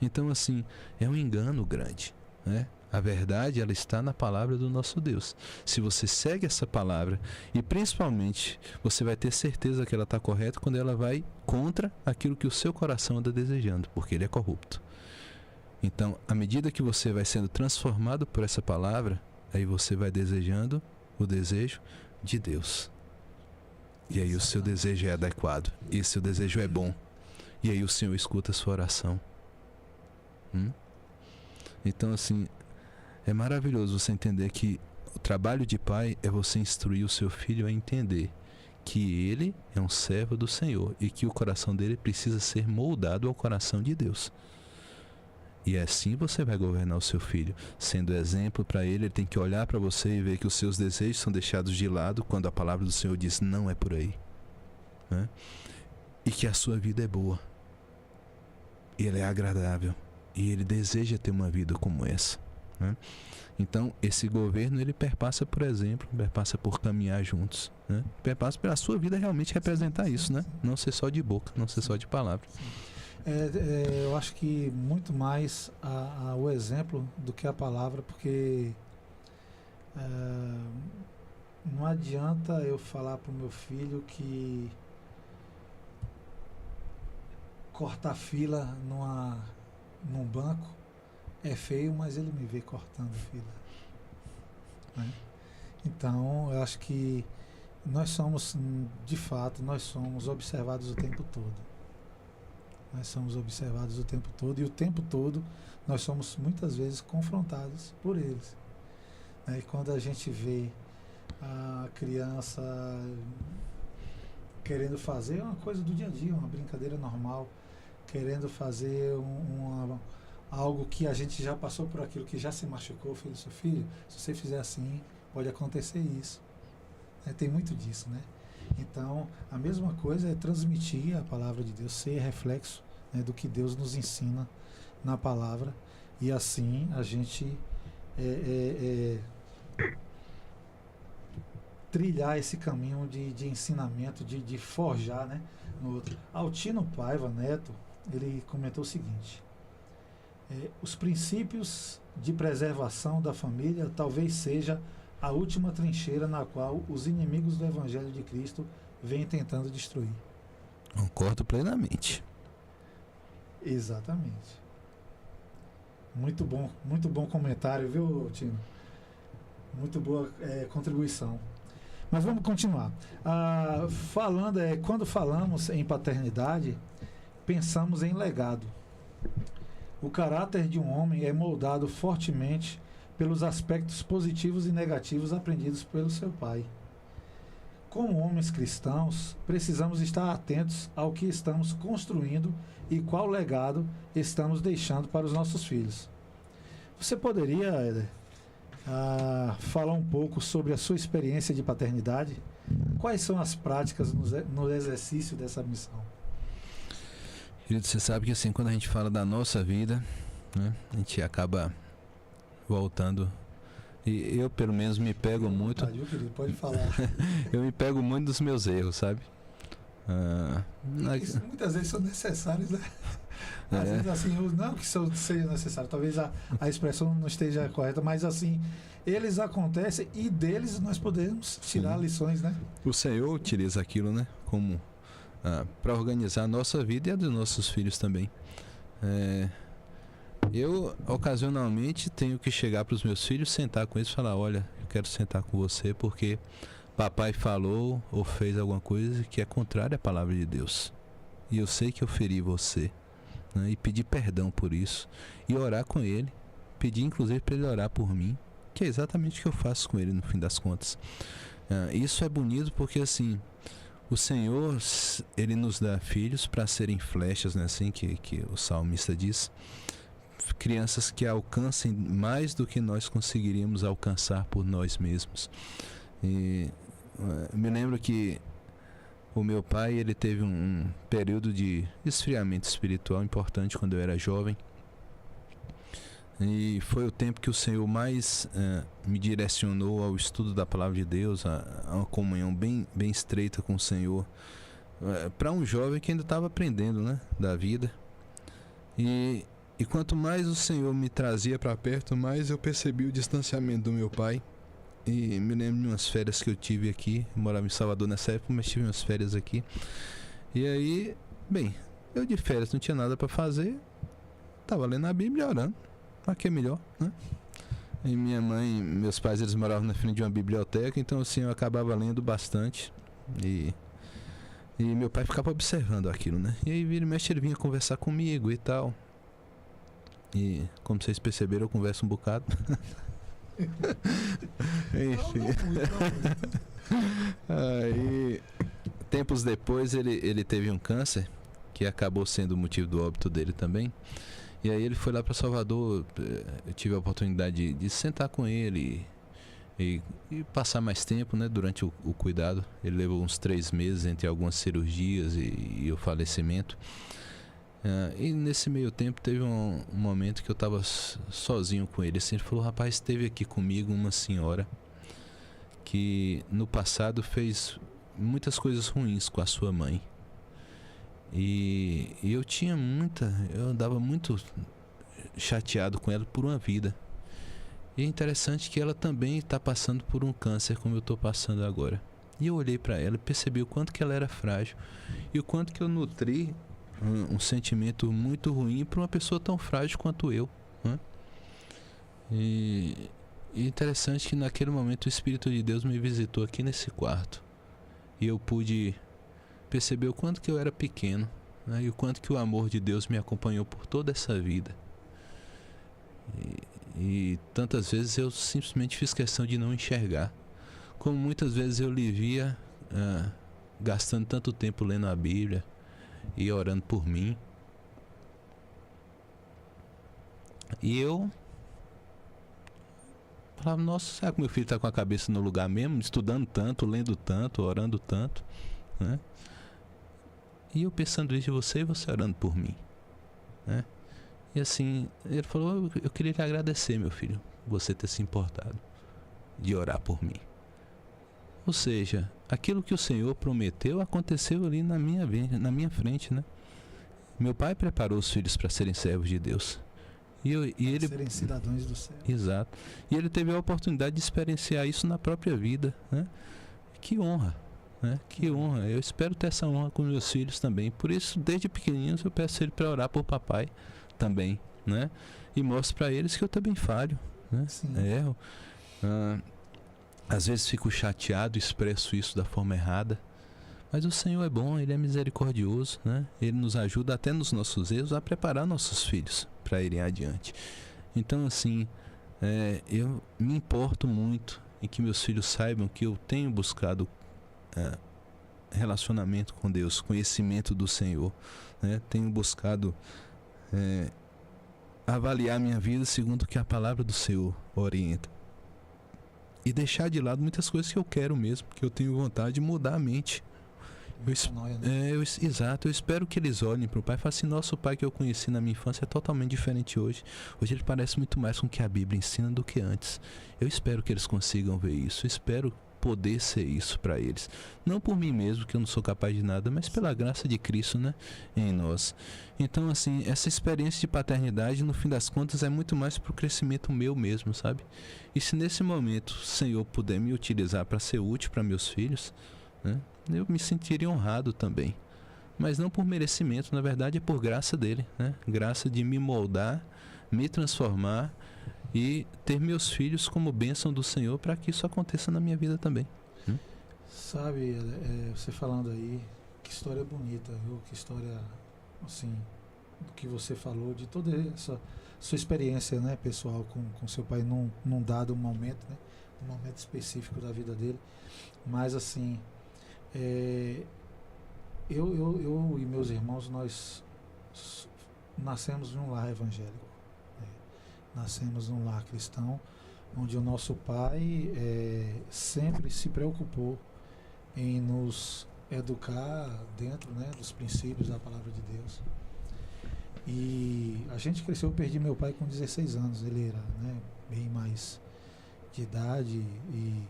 Então assim, é um engano grande, né? A verdade, ela está na palavra do nosso Deus. Se você segue essa palavra, e principalmente você vai ter certeza que ela está correta quando ela vai contra aquilo que o seu coração anda desejando, porque ele é corrupto. Então, à medida que você vai sendo transformado por essa palavra, aí você vai desejando o desejo de Deus. E aí o seu desejo é adequado, e o seu desejo é bom. E aí o Senhor escuta a sua oração. Então, assim, é maravilhoso você entender que o trabalho de pai é você instruir o seu filho a entender que ele é um servo do Senhor e que o coração dele precisa ser moldado ao coração de Deus. E assim você vai governar o seu filho, sendo exemplo para ele. Ele tem que olhar para você e ver que os seus desejos são deixados de lado quando a palavra do Senhor diz não é por aí, né? E que a sua vida é boa, e ela é agradável, e ele deseja ter uma vida como essa, né? Então esse governo, ele perpassa por exemplo, perpassa por caminhar juntos, né? Perpassa pela sua vida realmente representar isso, né? Não ser só de boca, não ser só de palavra. Eu acho que muito mais o exemplo do que a palavra, porque não adianta eu falar para o meu filho que cortar fila num banco é feio, mas ele me vê cortando fila, né? Então eu acho que nós somos, de fato, nós somos observados o tempo todo. Nós somos observados o tempo todo, e o tempo todo nós somos muitas vezes confrontados por eles, né? E quando a gente vê a criança querendo fazer uma coisa do dia a dia, uma brincadeira normal, querendo fazer algo que a gente já passou por aquilo, que já se machucou, filho, seu filho, se você fizer assim, pode acontecer isso, né? Tem muito disso, né? Então, a mesma coisa é transmitir a palavra de Deus, ser reflexo, né, do que Deus nos ensina na palavra, e assim a gente trilhar esse caminho de ensinamento, de forjar, né, no outro. Altino Paiva Neto, ele comentou o seguinte: Os princípios de preservação da família talvez seja a última trincheira na qual os inimigos do Evangelho de Cristo vêm tentando destruir. Concordo plenamente. Exatamente. Muito bom comentário, viu, Tino? Muito boa contribuição. Mas vamos continuar. Quando falamos em paternidade, pensamos em legado. O caráter de um homem é moldado fortemente pelos aspectos positivos e negativos aprendidos pelo seu pai. Como homens cristãos, precisamos estar atentos ao que estamos construindo e qual legado estamos deixando para os nossos filhos. Você poderia, Éder, falar um pouco sobre a sua experiência de paternidade? Quais são as práticas no exercício dessa missão? Querido, você sabe que assim, quando a gente fala da nossa vida, né, a gente acaba voltando. E eu, pelo menos, me pego muito. Querido, pode falar. Eu me pego muito dos meus erros, sabe? Muitas vezes são necessários, né? Às vezes, assim, não que seja necessário, talvez a expressão não esteja correta, mas assim, eles acontecem e deles nós podemos tirar lições, né? O Senhor utiliza aquilo, né? Como para organizar a nossa vida e a dos nossos filhos também. Eu, ocasionalmente, tenho que chegar para os meus filhos, sentar com eles e falar: olha, eu quero sentar com você porque papai falou ou fez alguma coisa que é contrária à palavra de Deus. E eu sei que eu feri você, né? E pedir perdão por isso. E orar com ele. Pedir, inclusive, para ele orar por mim. Que é exatamente o que eu faço com ele, no fim das contas. Isso é bonito porque, assim, o Senhor, ele nos dá filhos para serem flechas, né? Assim que o salmista diz. Crianças que alcancem mais do que nós conseguiríamos alcançar por nós mesmos. E me lembro que o meu pai, ele teve um período de esfriamento espiritual importante quando eu era jovem. E foi o tempo que o Senhor mais me direcionou ao estudo da palavra de Deus, a uma comunhão bem estreita com o Senhor, para um jovem que ainda estava aprendendo, né, da vida. E quanto mais o Senhor me trazia para perto, mais eu percebi o distanciamento do meu pai. E me lembro de umas férias que eu tive aqui. Eu morava em Salvador nessa época, mas tive umas férias aqui. E aí, bem, eu de férias não tinha nada para fazer, tava lendo a Bíblia e orando. Mas que é melhor, né? E minha mãe, meus pais, eles moravam na frente de uma biblioteca, então assim, eu acabava lendo bastante. E meu pai ficava observando aquilo, né? E aí vira e mexe, ele vinha conversar comigo e tal. E como vocês perceberam, eu converso um bocado. Enfim. Aí, tempos depois, ele teve um câncer que acabou sendo o motivo do óbito dele também. E aí ele foi lá para Salvador. Eu tive a oportunidade de sentar com ele e passar mais tempo, né, durante o cuidado. Ele levou uns 3 meses entre algumas cirurgias e o falecimento. E nesse meio tempo teve um momento que eu estava sozinho com ele. Assim, ele falou: rapaz, esteve aqui comigo uma senhora que no passado fez muitas coisas ruins com a sua mãe. E eu andava muito chateado com ela por uma vida. E é interessante que ela também está passando por um câncer como eu estou passando agora. E eu olhei para ela e percebi o quanto que ela era frágil e o quanto que eu nutri um sentimento muito ruim para uma pessoa tão frágil quanto eu, né? E interessante que naquele momento o Espírito de Deus me visitou aqui nesse quarto e eu pude perceber o quanto que eu era pequeno, né? E o quanto que o amor de Deus me acompanhou por toda essa vida. E tantas vezes eu simplesmente fiz questão de não enxergar, como muitas vezes eu lhe via gastando tanto tempo lendo a Bíblia e orando por mim. E eu falava: nossa, será que meu filho está com a cabeça no lugar mesmo? Estudando tanto, lendo tanto, orando tanto, né? E eu pensando isso de você e você orando por mim, né? E assim, ele falou: eu queria te agradecer, meu filho, você ter se importado de orar por mim. Ou seja, aquilo que o Senhor prometeu aconteceu ali na minha frente, né? Meu pai preparou os filhos para serem servos de Deus. E ele serem cidadãos do céu. Exato. E ele teve a oportunidade de experienciar isso na própria vida, né? Que honra, né? Que honra. Eu espero ter essa honra com meus filhos também. Por isso, desde pequenininhos, eu peço ele para orar por papai também, né? E mostro para eles que eu também falho, né? Erro. Às vezes fico chateado, expresso isso da forma errada. Mas o Senhor é bom, Ele é misericordioso, né? Ele nos ajuda até nos nossos erros a preparar nossos filhos para irem adiante. Então, assim, eu me importo muito em que meus filhos saibam que eu tenho buscado relacionamento com Deus, conhecimento do Senhor, né? Tenho buscado avaliar minha vida segundo o que a palavra do Senhor orienta. E deixar de lado muitas coisas que eu quero mesmo, que eu tenho vontade de mudar a mente. Exato, eu espero que eles olhem para o pai e falem assim: nosso pai que eu conheci na minha infância é totalmente diferente hoje. Hoje ele parece muito mais com o que a Bíblia ensina do que antes. Eu espero que eles consigam ver isso, eu espero poder ser isso para eles. Não por mim mesmo, que eu não sou capaz de nada, mas pela graça de Cristo, né, em nós. Então, assim, essa experiência de paternidade, no fim das contas, é muito mais para o crescimento meu mesmo, sabe? E se nesse momento o Senhor puder me utilizar para ser útil para meus filhos, né, eu me sentiria honrado também. Mas não por merecimento, na verdade é por graça dele, né? Graça de me moldar, me transformar e ter meus filhos como bênção do Senhor para que isso aconteça na minha vida também. Sabe, você falando aí, que história bonita, viu? Que história, assim, do que você falou, de toda essa sua experiência, né, pessoal, com seu pai num dado momento, né? Um momento específico da vida dele. Mas, assim, eu e meus irmãos, nós nascemos num lar evangélico, né? Nascemos num lar cristão, onde o nosso pai sempre se preocupou em nos educar dentro, né, dos princípios da palavra de Deus. E a gente cresceu, eu perdi meu pai com 16 anos, ele era, né, bem mais de idade, e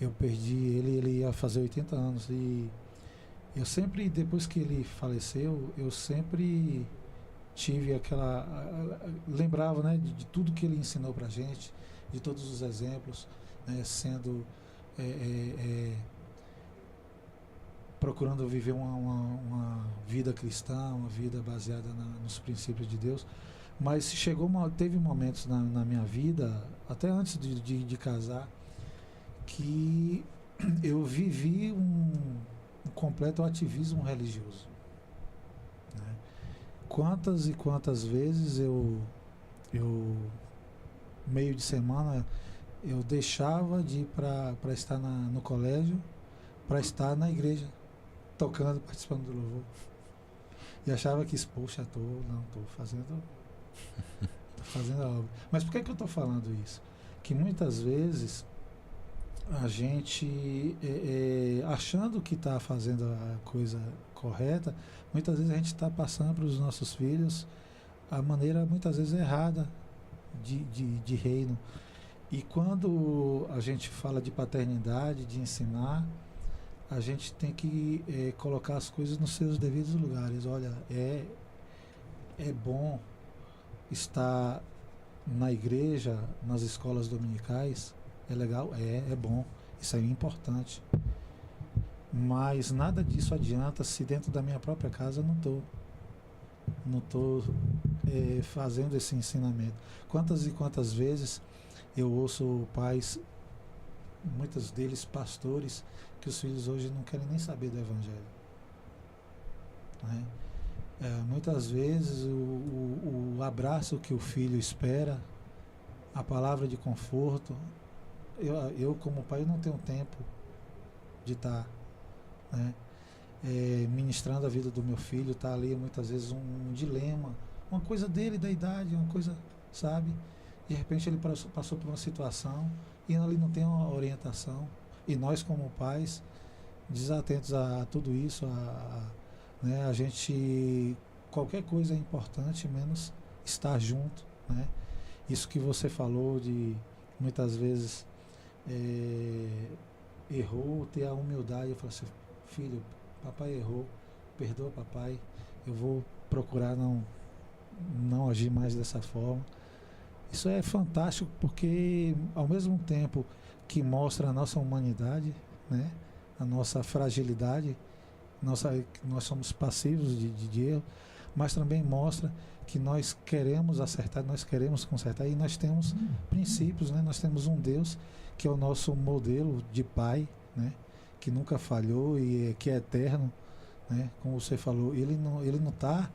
eu perdi ele ia fazer 80 anos, e eu sempre, depois que ele faleceu, eu sempre tive lembrava, né, de tudo que ele ensinou pra gente, de todos os exemplos, né, sendo procurando viver uma vida cristã, uma vida baseada nos princípios de Deus. Mas teve momentos na minha vida, até antes de casar, que eu vivi um completo ativismo religioso, né? Quantas e quantas vezes eu meio de semana eu deixava de ir para estar no colégio, para estar na igreja tocando, participando do louvor, e achava que, poxa, estou fazendo a obra. Mas por que eu estou falando isso? Que muitas vezes a gente, achando que está fazendo a coisa correta, muitas vezes a gente está passando para os nossos filhos a maneira, muitas vezes, errada de reino. E quando a gente fala de paternidade, de ensinar, a gente tem que colocar as coisas nos seus devidos lugares. Olha, é bom estar na igreja, nas escolas dominicais, é legal, é bom, isso aí é importante. Mas nada disso adianta se dentro da minha própria casa eu não estou fazendo esse ensinamento. Quantas e quantas vezes eu ouço pais, muitos deles pastores, que os filhos hoje não querem nem saber do evangelho, né? Muitas vezes o abraço que o filho espera, a palavra de conforto, eu como pai não tenho tempo de estar, né, ministrando a vida do meu filho, tá ali muitas vezes um dilema, uma coisa dele, da idade, uma coisa, sabe? De repente ele passou por uma situação e ele não tem uma orientação, e nós como pais, desatentos a tudo isso, né, a gente, qualquer coisa é importante, menos estar junto, né? Isso que você falou de muitas vezes errou, ter a humildade e falar assim: filho, papai errou, perdoa papai, eu vou procurar não não agir mais dessa forma. Isso é fantástico porque, ao mesmo tempo que mostra a nossa humanidade, né, a nossa fragilidade, nós somos passivos de erro, mas também mostra que nós queremos acertar, nós queremos consertar, e nós temos princípios, né? Nós temos um Deus que é o nosso modelo de pai, né? Que nunca falhou e que é eterno, né? Como você falou, ele não está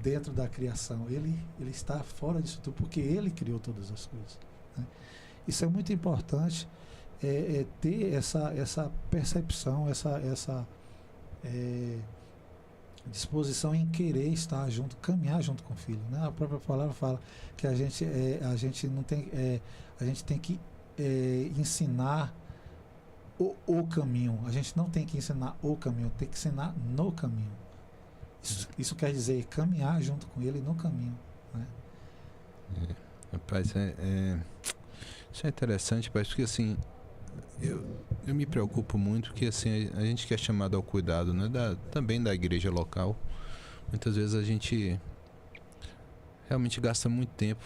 dentro da criação, ele está fora disso tudo, porque ele criou todas as coisas, né? Isso é muito importante, ter essa percepção, essa disposição em querer estar junto, caminhar junto com o filho, né? A própria palavra fala que a gente não tem, a gente tem que ensinar o caminho. A gente não tem que ensinar o caminho, tem que ensinar no caminho. Isso quer dizer caminhar junto com ele no caminho, né? Rapaz, isso é interessante, rapaz, porque assim, eu me preocupo muito que assim, a gente que é chamado ao cuidado, né, também da igreja local, muitas vezes a gente realmente gasta muito tempo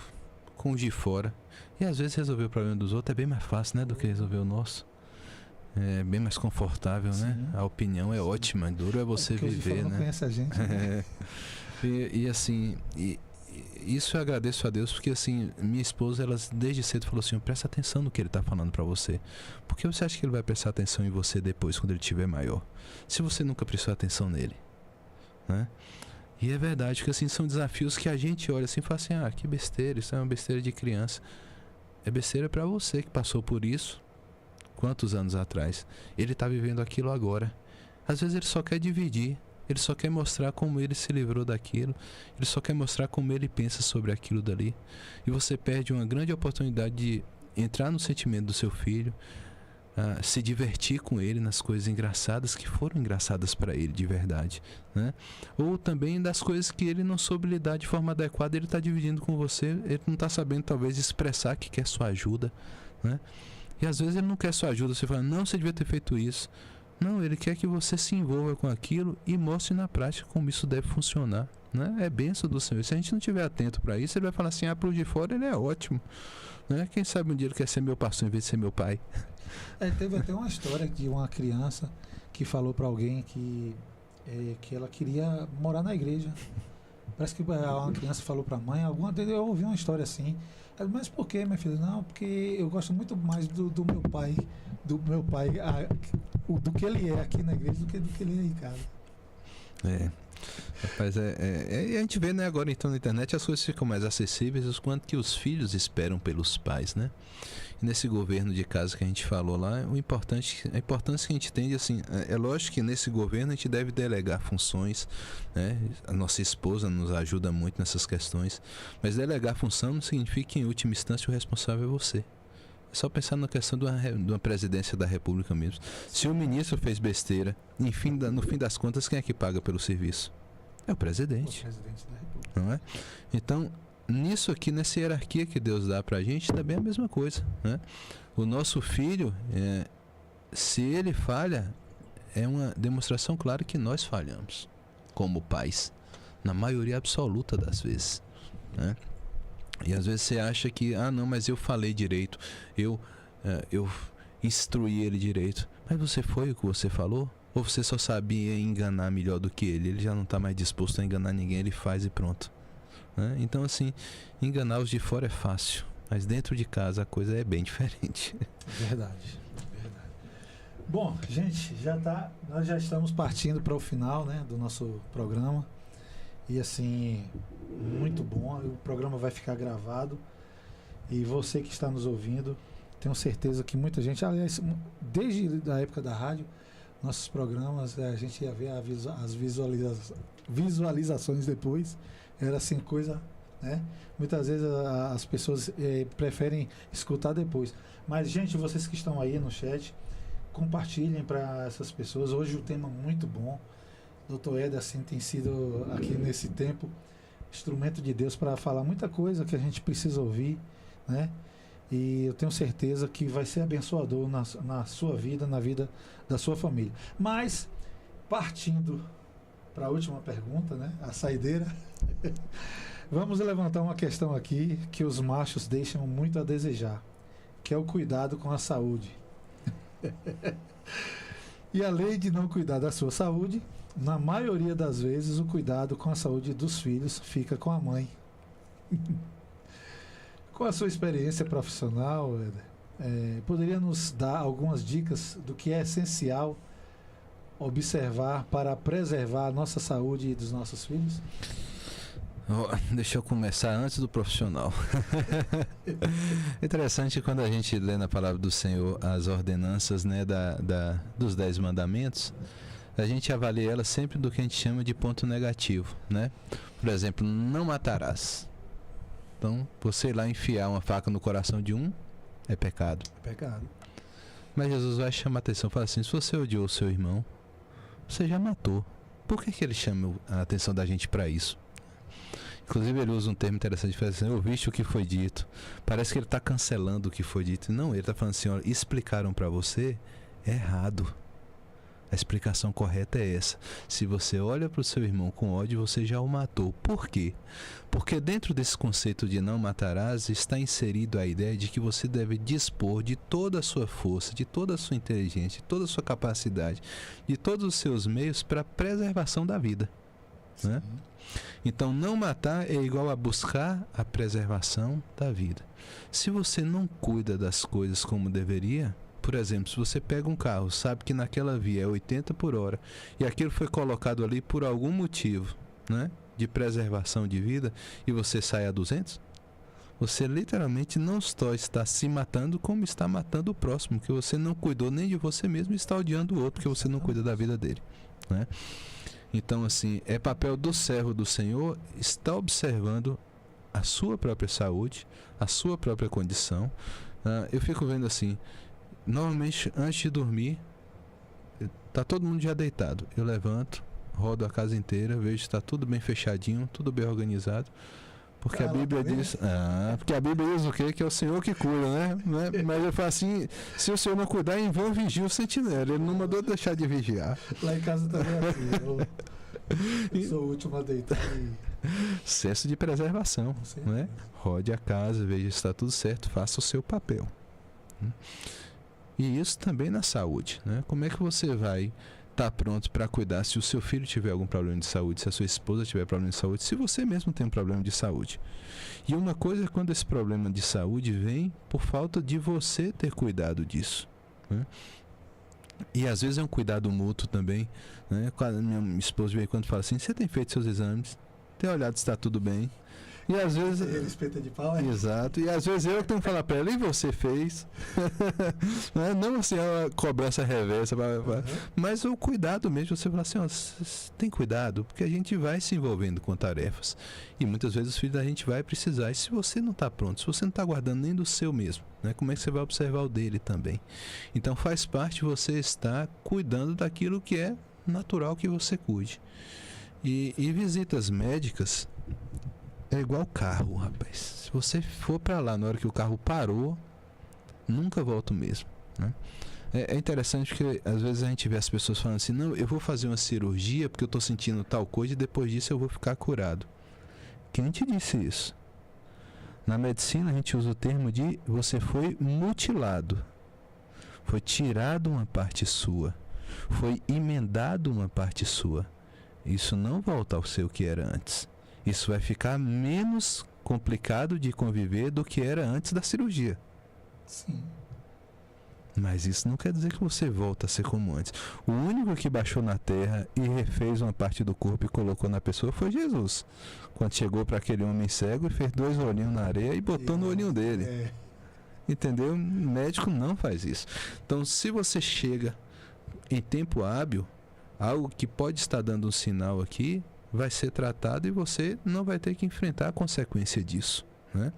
com os de fora, e às vezes resolver o problema dos outros é bem mais fácil, né, do que resolver o nosso. É bem mais confortável, né? A opinião é ótima, duro é você viver, não né? Conhece a gente, né? E assim, isso eu agradeço a Deus, porque assim, minha esposa, ela desde cedo falou assim: presta atenção no que ele está falando para você. Porque você acha que ele vai prestar atenção em você depois, quando ele estiver maior, se você nunca prestou atenção nele, né? E é verdade que assim, são desafios que a gente olha assim e fala assim: ah, que besteira, isso é uma besteira de criança. É besteira para você que passou por isso quantos anos atrás. Ele está vivendo aquilo agora. Às vezes ele só quer dividir, ele só quer mostrar como ele se livrou daquilo, ele só quer mostrar como ele pensa sobre aquilo dali. E você perde uma grande oportunidade de entrar no sentimento do seu filho, se divertir com ele nas coisas engraçadas que foram engraçadas para ele de verdade, né? Ou também das coisas que ele não soube lidar de forma adequada, ele está dividindo com você, ele não está sabendo talvez expressar que quer sua ajuda, né? E às vezes ele não quer sua ajuda, você fala: não, você devia ter feito isso. Não, ele quer que você se envolva com aquilo e mostre na prática como isso deve funcionar, né? É bênção do Senhor. Se a gente não estiver atento para isso, ele vai falar assim: ah, pro de fora ele é ótimo, né? Quem sabe um dia ele quer ser meu pastor em vez de ser meu pai. Teve até uma história de uma criança que falou para alguém que ela queria morar na igreja. Parece que uma criança falou para a mãe, eu ouvi uma história assim. Mas por que, minha filha? Não, porque eu gosto muito mais do meu pai, do que ele é aqui na igreja do que ele é em casa. Rapaz, e a gente vê, né, agora então na internet as coisas ficam mais acessíveis, o quanto que os filhos esperam pelos pais, né? E nesse governo de casa que a gente falou lá, a importância que a gente tem, assim, é lógico que nesse governo a gente deve delegar funções, né? A nossa esposa nos ajuda muito nessas questões, mas delegar função não significa que em última instância o responsável é você. É só pensar na questão de uma presidência da república mesmo. Se o ministro fez besteira, no fim das contas, quem é que paga pelo serviço? É o presidente. O presidente da república. Não é? Então, nisso aqui, nessa hierarquia que Deus dá pra gente, também é a mesma coisa, né? O nosso filho, se ele falha, é uma demonstração clara que nós falhamos como pais, na maioria absoluta das vezes, né? E às vezes você acha que, não, mas eu falei direito, eu instruí ele direito. Mas você foi o que você falou? Ou você só sabia enganar melhor do que ele? Ele já não está mais disposto a enganar ninguém, ele faz e pronto, né? Então assim, enganar os de fora é fácil, mas dentro de casa a coisa é bem diferente. Verdade. Bom, gente, nós já estamos partindo para o final, né, do nosso programa. E assim, muito bom. O programa vai ficar gravado. E você que está nos ouvindo, tenho certeza que muita gente, aliás, desde a época da rádio, nossos programas, a gente ia ver as visualizações depois. Era assim, coisa, né? Muitas vezes as pessoas preferem escutar depois. Mas, gente, vocês que estão aí no chat, compartilhem para essas pessoas. Hoje o tema é muito bom. Dr. Éder, assim, tem sido aqui nesse tempo instrumento de Deus para falar muita coisa que a gente precisa ouvir, né? E eu tenho certeza que vai ser abençoador na sua vida, na vida da sua família. Mas, partindo para a última pergunta, né? A saideira. Vamos levantar uma questão aqui que os machos deixam muito a desejar, que é o cuidado com a saúde. E além de não cuidar da sua saúde, na maioria das vezes o cuidado com a saúde dos filhos fica com a mãe. Com a sua experiência profissional, Éder, poderia nos dar algumas dicas do que é essencial observar para preservar a nossa saúde e dos nossos filhos? Deixa eu começar antes do profissional. É interessante quando a gente lê na palavra do Senhor as ordenanças, né, dos 10 mandamentos, a gente avalia elas sempre do que a gente chama de ponto negativo, né? Por exemplo, não matarás. Então, você ir lá enfiar uma faca no coração de um é pecado. É pecado. Mas Jesus vai chamar a atenção, fala assim: se você odiou o seu irmão, você já matou. Por que ele chama a atenção da gente para isso? Inclusive ele usa um termo interessante, fala assim: ouviste o que foi dito. Parece que ele está cancelando o que foi dito. Não, ele está falando assim: olha, explicaram para você errado. A explicação correta é essa. Se você olha para o seu irmão com ódio, você já o matou. Por quê? Porque dentro desse conceito de não matarás está inserido a ideia de que você deve dispor de toda a sua força, de toda a sua inteligência, de toda a sua capacidade, de todos os seus meios para a preservação da vida, né? Então, não matar é igual a buscar a preservação da vida. Se você não cuida das coisas como deveria, por exemplo, se você pega um carro, sabe que naquela via é 80 por hora e aquilo foi colocado ali por algum motivo, né, de preservação de vida, e você sai a 200, você literalmente não só está se matando, como está matando o próximo, que você não cuidou nem de você mesmo e está odiando o outro, porque você não cuida da vida dele, né? Então, assim, é papel do servo do Senhor estar observando a sua própria saúde, a sua própria condição. Eu fico vendo assim, normalmente antes de dormir, tá todo mundo já deitado. Eu levanto, rodo a casa inteira, vejo que está tudo bem fechadinho, tudo bem organizado. Porque a Bíblia diz... porque a Bíblia diz o quê? Que é o Senhor que cuida, né? Mas eu falo assim, se o Senhor não cuidar, em vão vigia o sentinela. Ele não mandou deixar de vigiar. Lá em casa também é assim. Eu sou o último a deitar. Senso de preservação, né? Rode a casa, veja se está tudo certo, faça o seu papel. E isso também na saúde, né? Como é que você vai estar pronto para cuidar se o seu filho tiver algum problema de saúde, se a sua esposa tiver problema de saúde, se você mesmo tem um problema de saúde? E uma coisa é quando esse problema de saúde vem por falta de você ter cuidado disso, né? E às vezes é um cuidado mútuo também, né? Minha esposa de vez em quando fala assim: você tem feito seus exames, tem olhado se está tudo bem? E às vezes... Ele espeta de pau, é? Exato. E às vezes eu tenho que falar para ela: e você fez? Não assim, a cobrança reversa, mas o cuidado mesmo. Você fala assim: ó, tem cuidado, porque a gente vai se envolvendo com tarefas. E muitas vezes os filhos da gente vai precisar. E se você não está pronto, se você não está guardando nem do seu mesmo, né, como é que você vai observar o dele também? Então faz parte você estar cuidando daquilo que é natural que você cuide. E visitas médicas é igual carro, rapaz. Se você for para lá na hora que o carro parou, nunca volta mesmo, né? É interessante porque às vezes a gente vê as pessoas falando assim: não, eu vou fazer uma cirurgia porque eu estou sentindo tal coisa e depois disso eu vou ficar curado. Quem te disse isso? Na medicina a gente usa o termo de você foi mutilado. Foi tirado uma parte sua. Foi emendado uma parte sua. Isso não volta ao seu que era antes. Isso vai ficar menos complicado de conviver do que era antes da cirurgia. Sim. Mas isso não quer dizer que você volta a ser como antes. O único que baixou na terra e refez uma parte do corpo e colocou na pessoa foi Jesus. Quando chegou para aquele homem cego e fez 2 olhinhos na areia e botou no olhinho dele. Entendeu? O médico não faz isso. Então, se você chega em tempo hábil, algo que pode estar dando um sinal aqui vai ser tratado e você não vai ter que enfrentar a consequência disso, né?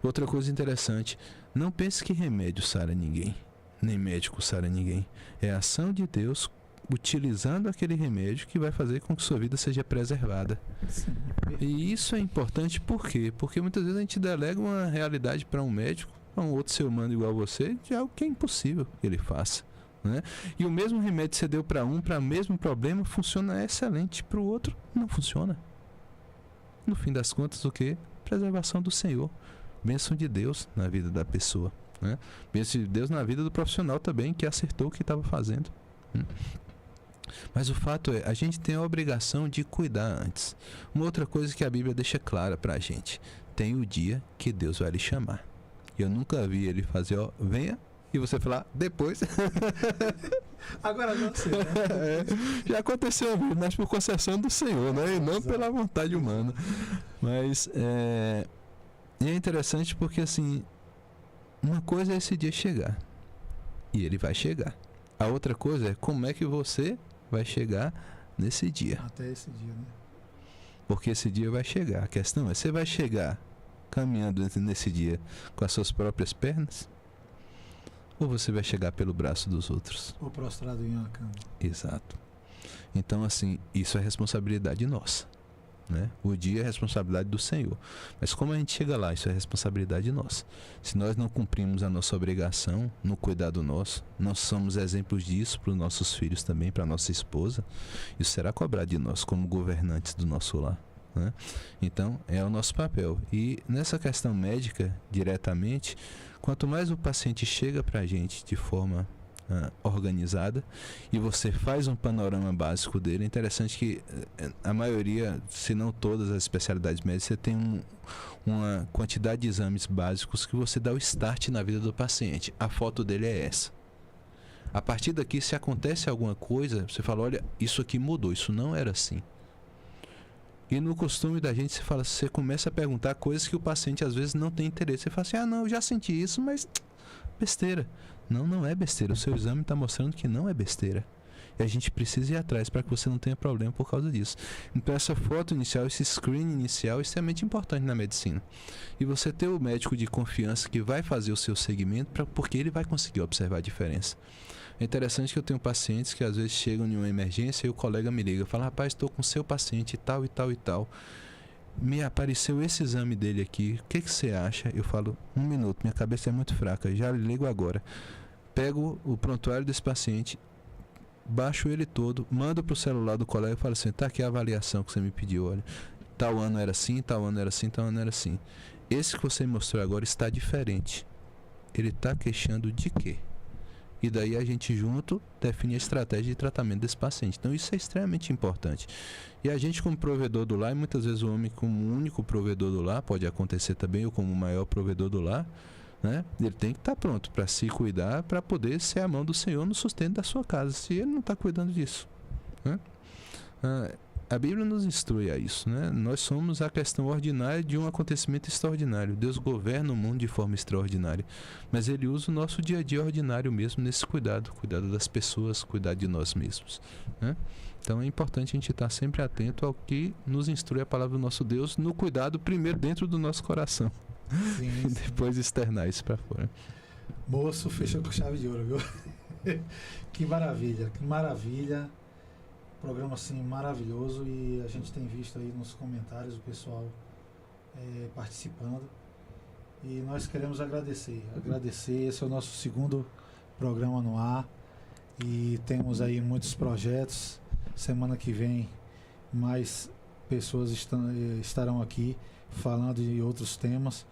Outra coisa interessante: não pense que remédio sara ninguém, nem médico sara ninguém. É a ação de Deus utilizando aquele remédio que vai fazer com que sua vida seja preservada. Sim. E isso é importante por quê? Porque muitas vezes a gente delega uma realidade para um médico, para um outro ser humano igual a você, de algo que é impossível que ele faça, né? E o mesmo remédio que você deu para um, para o mesmo problema, funciona excelente, para o outro não funciona. no fim das contas, o quê? Preservação do Senhor. Bênção de Deus na vida da pessoa, né? Bênção de Deus na vida do profissional também, que acertou o que estava fazendo. Mas o fato é, a gente tem a obrigação de cuidar antes. Uma outra coisa que a Bíblia deixa clara para a gente: tem o dia que Deus vai lhe chamar. Eu nunca vi ele fazer, ó, venha, e você falar, depois. Agora não sei, né? Já aconteceu, mas por concessão do Senhor, né? E não Exato. pela vontade humana. Mas é interessante porque, assim, uma coisa é esse dia chegar, e ele vai chegar. A outra coisa é como é que você vai chegar nesse dia. Até esse dia, né? Porque esse dia vai chegar. A questão é, você vai chegar caminhando nesse dia com as suas próprias pernas? Ou você vai chegar pelo braço dos outros? Ou prostrado em uma cama. Exato. Então, assim, isso é responsabilidade nossa, né? O dia é responsabilidade do Senhor. Mas como a gente chega lá, isso é responsabilidade nossa. Se nós não cumprimos a nossa obrigação no cuidado nosso, nós somos exemplos disso para os nossos filhos também, para a nossa esposa, isso será cobrado de nós como governantes do nosso lar, né? Então, é o nosso papel. E nessa questão médica, diretamente, quanto mais o paciente chega para a gente de forma organizada e você faz um panorama básico dele, é interessante que a maioria, se não todas as especialidades médicas, você tem uma quantidade de exames básicos que você dá o start na vida do paciente. A foto dele é essa. A partir daqui, se acontece alguma coisa, você fala, olha, isso aqui mudou, isso não era assim. E no costume da gente, você começa a perguntar coisas que o paciente às vezes não tem interesse. Você fala assim, não, eu já senti isso, mas besteira. Não, não é besteira. O seu exame está mostrando que não é besteira. E a gente precisa ir atrás para que você não tenha problema por causa disso. Então essa foto inicial, esse screening inicial é extremamente importante na medicina. E você ter o médico de confiança que vai fazer o seu segmento, porque ele vai conseguir observar a diferença. É interessante que eu tenho pacientes que às vezes chegam em uma emergência e o colega me liga e fala, rapaz, estou com seu paciente e tal e tal e tal. Me apareceu esse exame dele aqui, o que você acha? Eu falo, 1 minuto, minha cabeça é muito fraca, já ligo agora. Pego o prontuário desse paciente, baixo ele todo, mando para o celular do colega e falo assim, tá aqui a avaliação que você me pediu, olha, tal ano era assim, tal ano era assim, tal ano era assim. Esse que você me mostrou agora está diferente. Ele está queixando de quê? E daí a gente junto define a estratégia de tratamento desse paciente. Então isso é extremamente importante. E a gente como provedor do lar, e muitas vezes o homem como único provedor do lar, pode acontecer também, ou como o maior provedor do lar, né? Ele tem que estar pronto para se cuidar, para poder ser a mão do Senhor no sustento da sua casa, se ele não está cuidando disso, né? A Bíblia nos instrui a isso, né? Nós somos a questão ordinária de um acontecimento extraordinário. Deus governa o mundo de forma extraordinária, mas Ele usa o nosso dia a dia ordinário mesmo nesse cuidado das pessoas, cuidar de nós mesmos, né? Então é importante a gente estar sempre atento ao que nos instrui a palavra do nosso Deus, no cuidado primeiro dentro do nosso coração, Sim, e depois externar isso para fora. Moço, fechou com chave de ouro, viu? Que maravilha, que maravilha. Programa assim maravilhoso, e a gente tem visto aí nos comentários o pessoal participando, e nós queremos agradecer. Esse é o nosso segundo programa no ar e temos aí muitos projetos. Semana que vem mais pessoas estarão aqui falando de outros temas,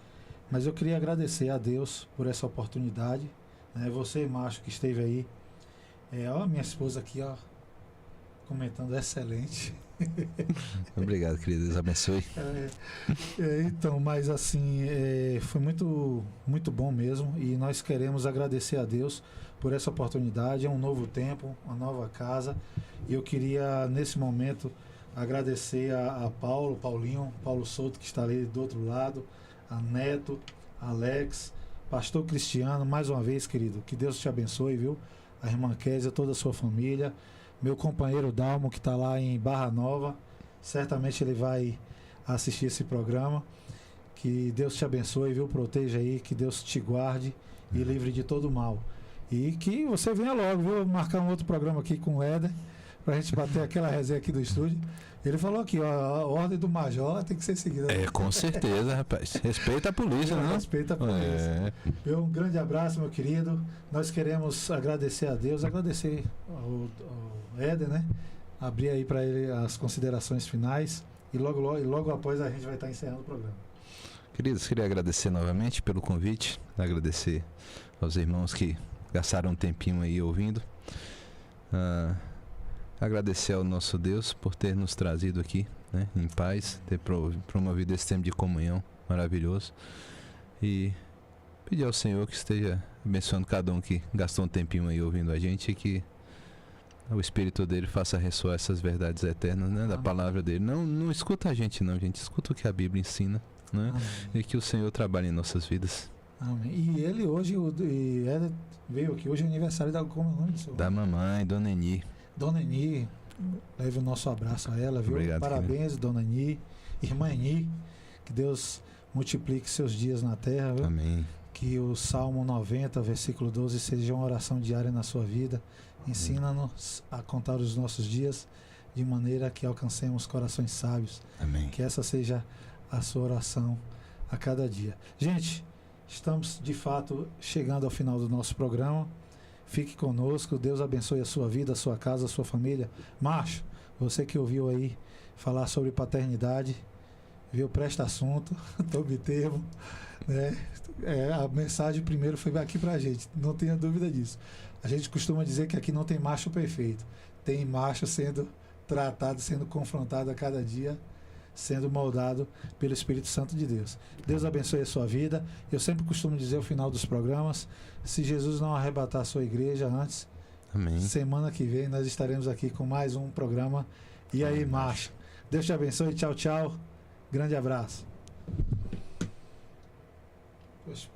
mas eu queria agradecer a Deus por essa oportunidade, né? Você, macho, que esteve aí, ó, minha esposa aqui, ó, comentando, excelente. Obrigado, querido, Deus abençoe. Então, mas assim, foi muito, muito bom mesmo, e nós queremos agradecer a Deus por essa oportunidade. É um novo tempo, uma nova casa, e eu queria nesse momento agradecer a Paulo Souto, que está ali do outro lado, a Neto, Alex, Pastor Cristiano, mais uma vez, querido, que Deus te abençoe, viu? A irmã Kézia, toda a sua família, meu companheiro Dalmo, que está lá em Barra Nova, certamente ele vai assistir esse programa. Que Deus te abençoe, viu? Proteja aí, que Deus te guarde e livre de todo mal. E que você venha logo, viu? Marcar um outro programa aqui com o Éder, pra gente bater aquela resenha aqui do estúdio. Ele falou aqui, ó, a ordem do major tem que ser seguida. Com certeza, rapaz. Respeita a polícia, né? Respeita a polícia. Um grande abraço, meu querido. Nós queremos agradecer a Deus, agradecer ao Éder, né? Abrir aí para ele as considerações finais E logo após a gente vai estar encerrando o programa. Queridos, queria agradecer novamente pelo convite, agradecer aos irmãos que gastaram um tempinho aí ouvindo. Agradecer ao nosso Deus por ter nos trazido aqui, né, em paz, ter promovido esse tempo de comunhão maravilhoso. E pedir ao Senhor que esteja abençoando cada um que gastou um tempinho aí ouvindo a gente e que o Espírito dele faça ressoar essas verdades eternas, né, da palavra dele. Não escuta a gente não, gente. Escuta o que a Bíblia ensina, né? E que o Senhor trabalhe em nossas vidas. Amém. E ele hoje, veio aqui, hoje é aniversário como é o nome do senhor? Da mamãe, Dona Eni. Dona Eni, leve o nosso abraço a ela, viu? Obrigado, parabéns, querido. Dona Eni, irmã Eni, que Deus multiplique seus dias na terra, viu? Amém. Que o Salmo 90, versículo 12, seja uma oração diária na sua vida. Ensina-nos a contar os nossos dias de maneira que alcancemos corações sábios. Amém. Que essa seja a sua oração a cada dia. Gente, estamos de fato chegando ao final do nosso programa. Fique conosco, Deus abençoe a sua vida, a sua casa, a sua família. Macho, você que ouviu aí falar sobre paternidade, viu, presta assunto, tome termo, né? A mensagem primeiro foi aqui pra gente, não tenha dúvida disso. A gente costuma dizer que aqui não tem macho perfeito, tem macho sendo tratado, sendo confrontado a cada dia, sendo moldado pelo Espírito Santo de Deus. Deus abençoe a sua vida. Eu sempre costumo dizer ao final dos programas, se Jesus não arrebatar a sua igreja antes, amém, semana que vem nós estaremos aqui com mais um programa. E aí, macho, Deus te abençoe, tchau, tchau, grande abraço. Pois.